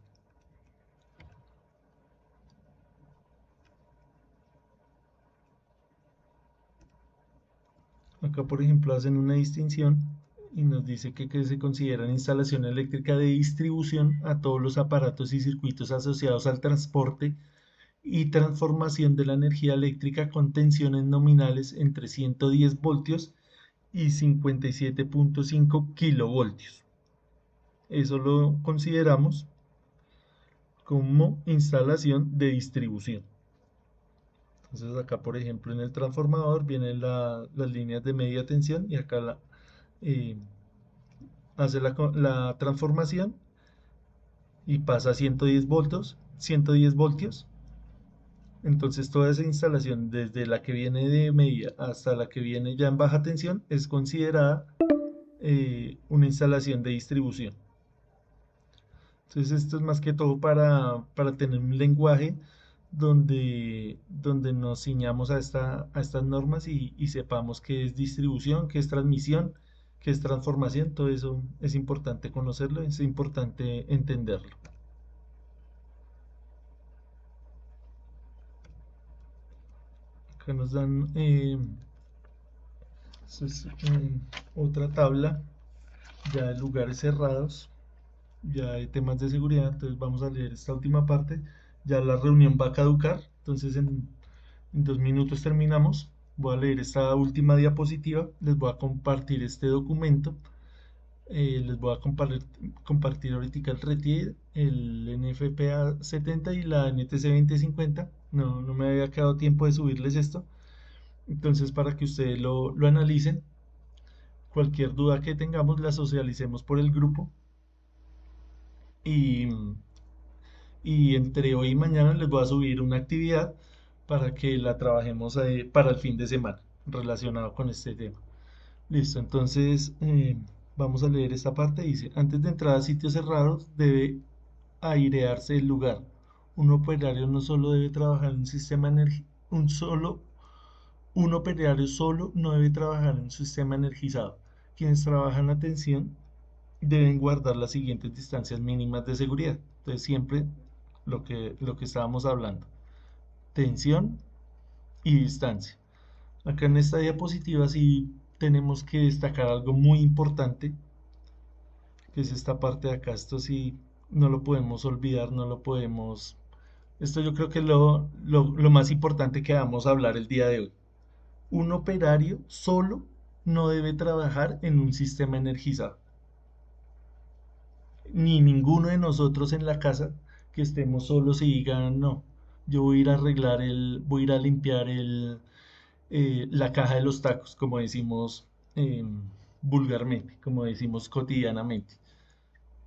Acá, por ejemplo, hacen una distinción y nos dice que se considera instalación eléctrica de distribución a todos los aparatos y circuitos asociados al transporte y transformación de la energía eléctrica con tensiones nominales entre 110 voltios y 57.5 kilovoltios. Eso lo consideramos como instalación de distribución. Entonces acá, por ejemplo, en el transformador vienen las líneas de media tensión y acá eh, hace la transformación y pasa a 110 voltios, 110 voltios. Entonces toda esa instalación, desde la que viene de media hasta la que viene ya en baja tensión, es considerada una instalación de distribución. Entonces esto es más que todo para tener un lenguaje donde nos ciñamos a estas normas y sepamos qué es distribución, qué es transmisión, qué es transformación. Todo eso es importante conocerlo, es importante entenderlo. Acá nos dan otra tabla ya de lugares cerrados, ya de temas de seguridad. Entonces vamos a leer esta última parte. Ya la reunión va a caducar, entonces en 2 minutos terminamos. Voy a leer esta última diapositiva, les voy a compartir este documento, les voy a compartir ahorita el RETIER, el NFPA 70 y la NTC 2050. No me había quedado tiempo de subirles esto, entonces para que ustedes lo analicen. Cualquier duda que tengamos la socialicemos por el grupo y, y entre hoy y mañana les voy a subir una actividad para que la trabajemos para el fin de semana relacionado con este tema. Listo, entonces vamos a leer esta parte. Dice: antes de entrar a sitios cerrados debe airearse el lugar. Un operario no solo debe trabajar en un sistema un operario solo no debe trabajar en un sistema energizado. Quienes trabajan a tensión deben guardar las siguientes distancias mínimas de seguridad. Entonces siempre lo que estábamos hablando: tensión y distancia. Acá en esta diapositiva sí tenemos que destacar algo muy importante, que es esta parte de acá. Esto sí no lo podemos olvidar, no lo podemos... Esto yo creo que es lo más importante que vamos a hablar el día de hoy. Un operario solo no debe trabajar en un sistema energizado. Ni ninguno de nosotros en la casa que estemos solos y digan: no, yo voy a ir a arreglar voy a ir a limpiar la caja de los tacos, como decimos vulgarmente, como decimos cotidianamente.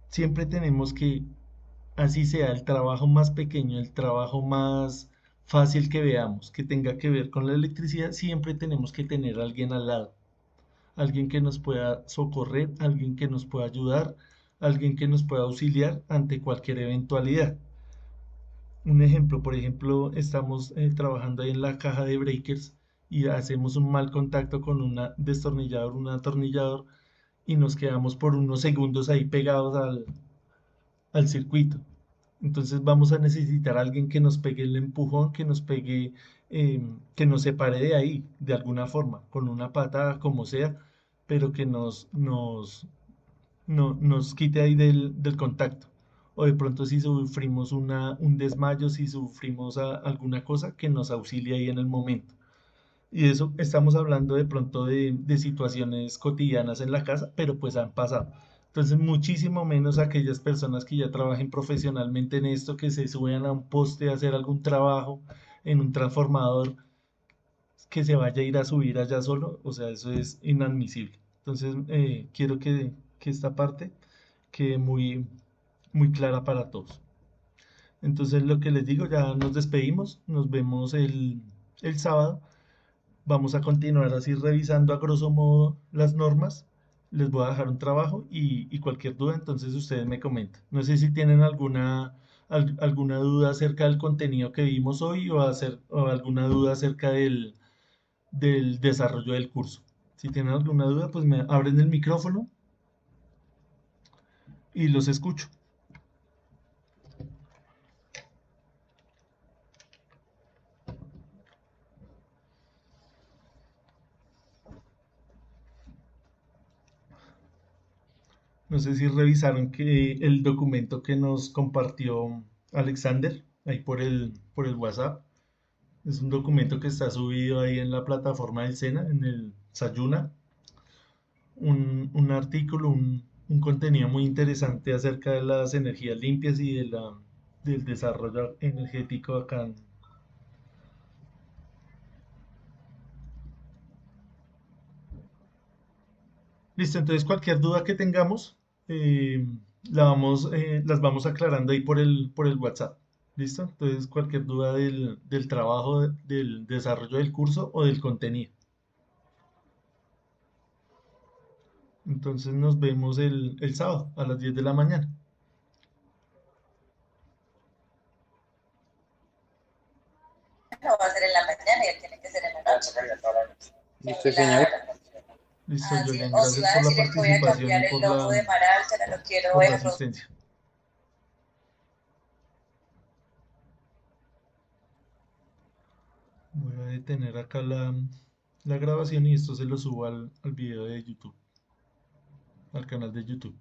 Siempre tenemos que, así sea el trabajo más pequeño, el trabajo más fácil que veamos, que tenga que ver con la electricidad, siempre tenemos que tener a alguien al lado, alguien que nos pueda socorrer, alguien que nos pueda ayudar, alguien que nos pueda auxiliar ante cualquier eventualidad. Un ejemplo, por ejemplo, estamos trabajando ahí en la caja de breakers y hacemos un mal contacto con un destornillador, un atornillador, y nos quedamos por unos segundos ahí pegados al circuito. Entonces vamos a necesitar a alguien que nos pegue el empujón, que nos pegue, que nos separe de ahí, de alguna forma, con una patada, como sea, pero que nos quite ahí del contacto. O de pronto si sufrimos un desmayo, si sufrimos alguna cosa, que nos auxilie ahí en el momento. Y eso estamos hablando de pronto de situaciones cotidianas en la casa, pero pues han pasado. Entonces, muchísimo menos aquellas personas que ya trabajen profesionalmente en esto, que se suben a un poste a hacer algún trabajo en un transformador, que se vaya a ir a subir allá solo. O sea, eso es inadmisible. Entonces, quiero que esta parte quede muy clara para todos. Entonces, lo que les digo, ya nos despedimos, nos vemos el sábado. Vamos a continuar así revisando a grosso modo las normas. Les voy a dejar un trabajo y cualquier duda, entonces ustedes me comentan. No sé si tienen alguna duda acerca del contenido que vimos hoy o alguna duda acerca del desarrollo del curso. Si tienen alguna duda, pues me abren el micrófono y los escucho. No sé si revisaron que el documento que nos compartió Alexander ahí por el WhatsApp. Es un documento que está subido ahí en la plataforma del SENA, en el Sayuna. Un artículo, un contenido muy interesante acerca de las energías limpias y del desarrollo energético acá. Listo, entonces cualquier duda que tengamos, eh, las vamos aclarando ahí por el WhatsApp. ¿Listo? Entonces cualquier duda del trabajo, del desarrollo del curso o del contenido. Entonces nos vemos el sábado a las 10 de la mañana. No va a ser en la mañana y él tiene que ser en la noche. ¿Listo, señor? Listo, Así es. Julián, O si gracias va a por la decir el que voy a participación y cambiar el logo de Maralcha, lo quiero por la en rojo. asistencia. Voy a detener acá la grabación y esto se lo subo al video de YouTube, al canal de YouTube.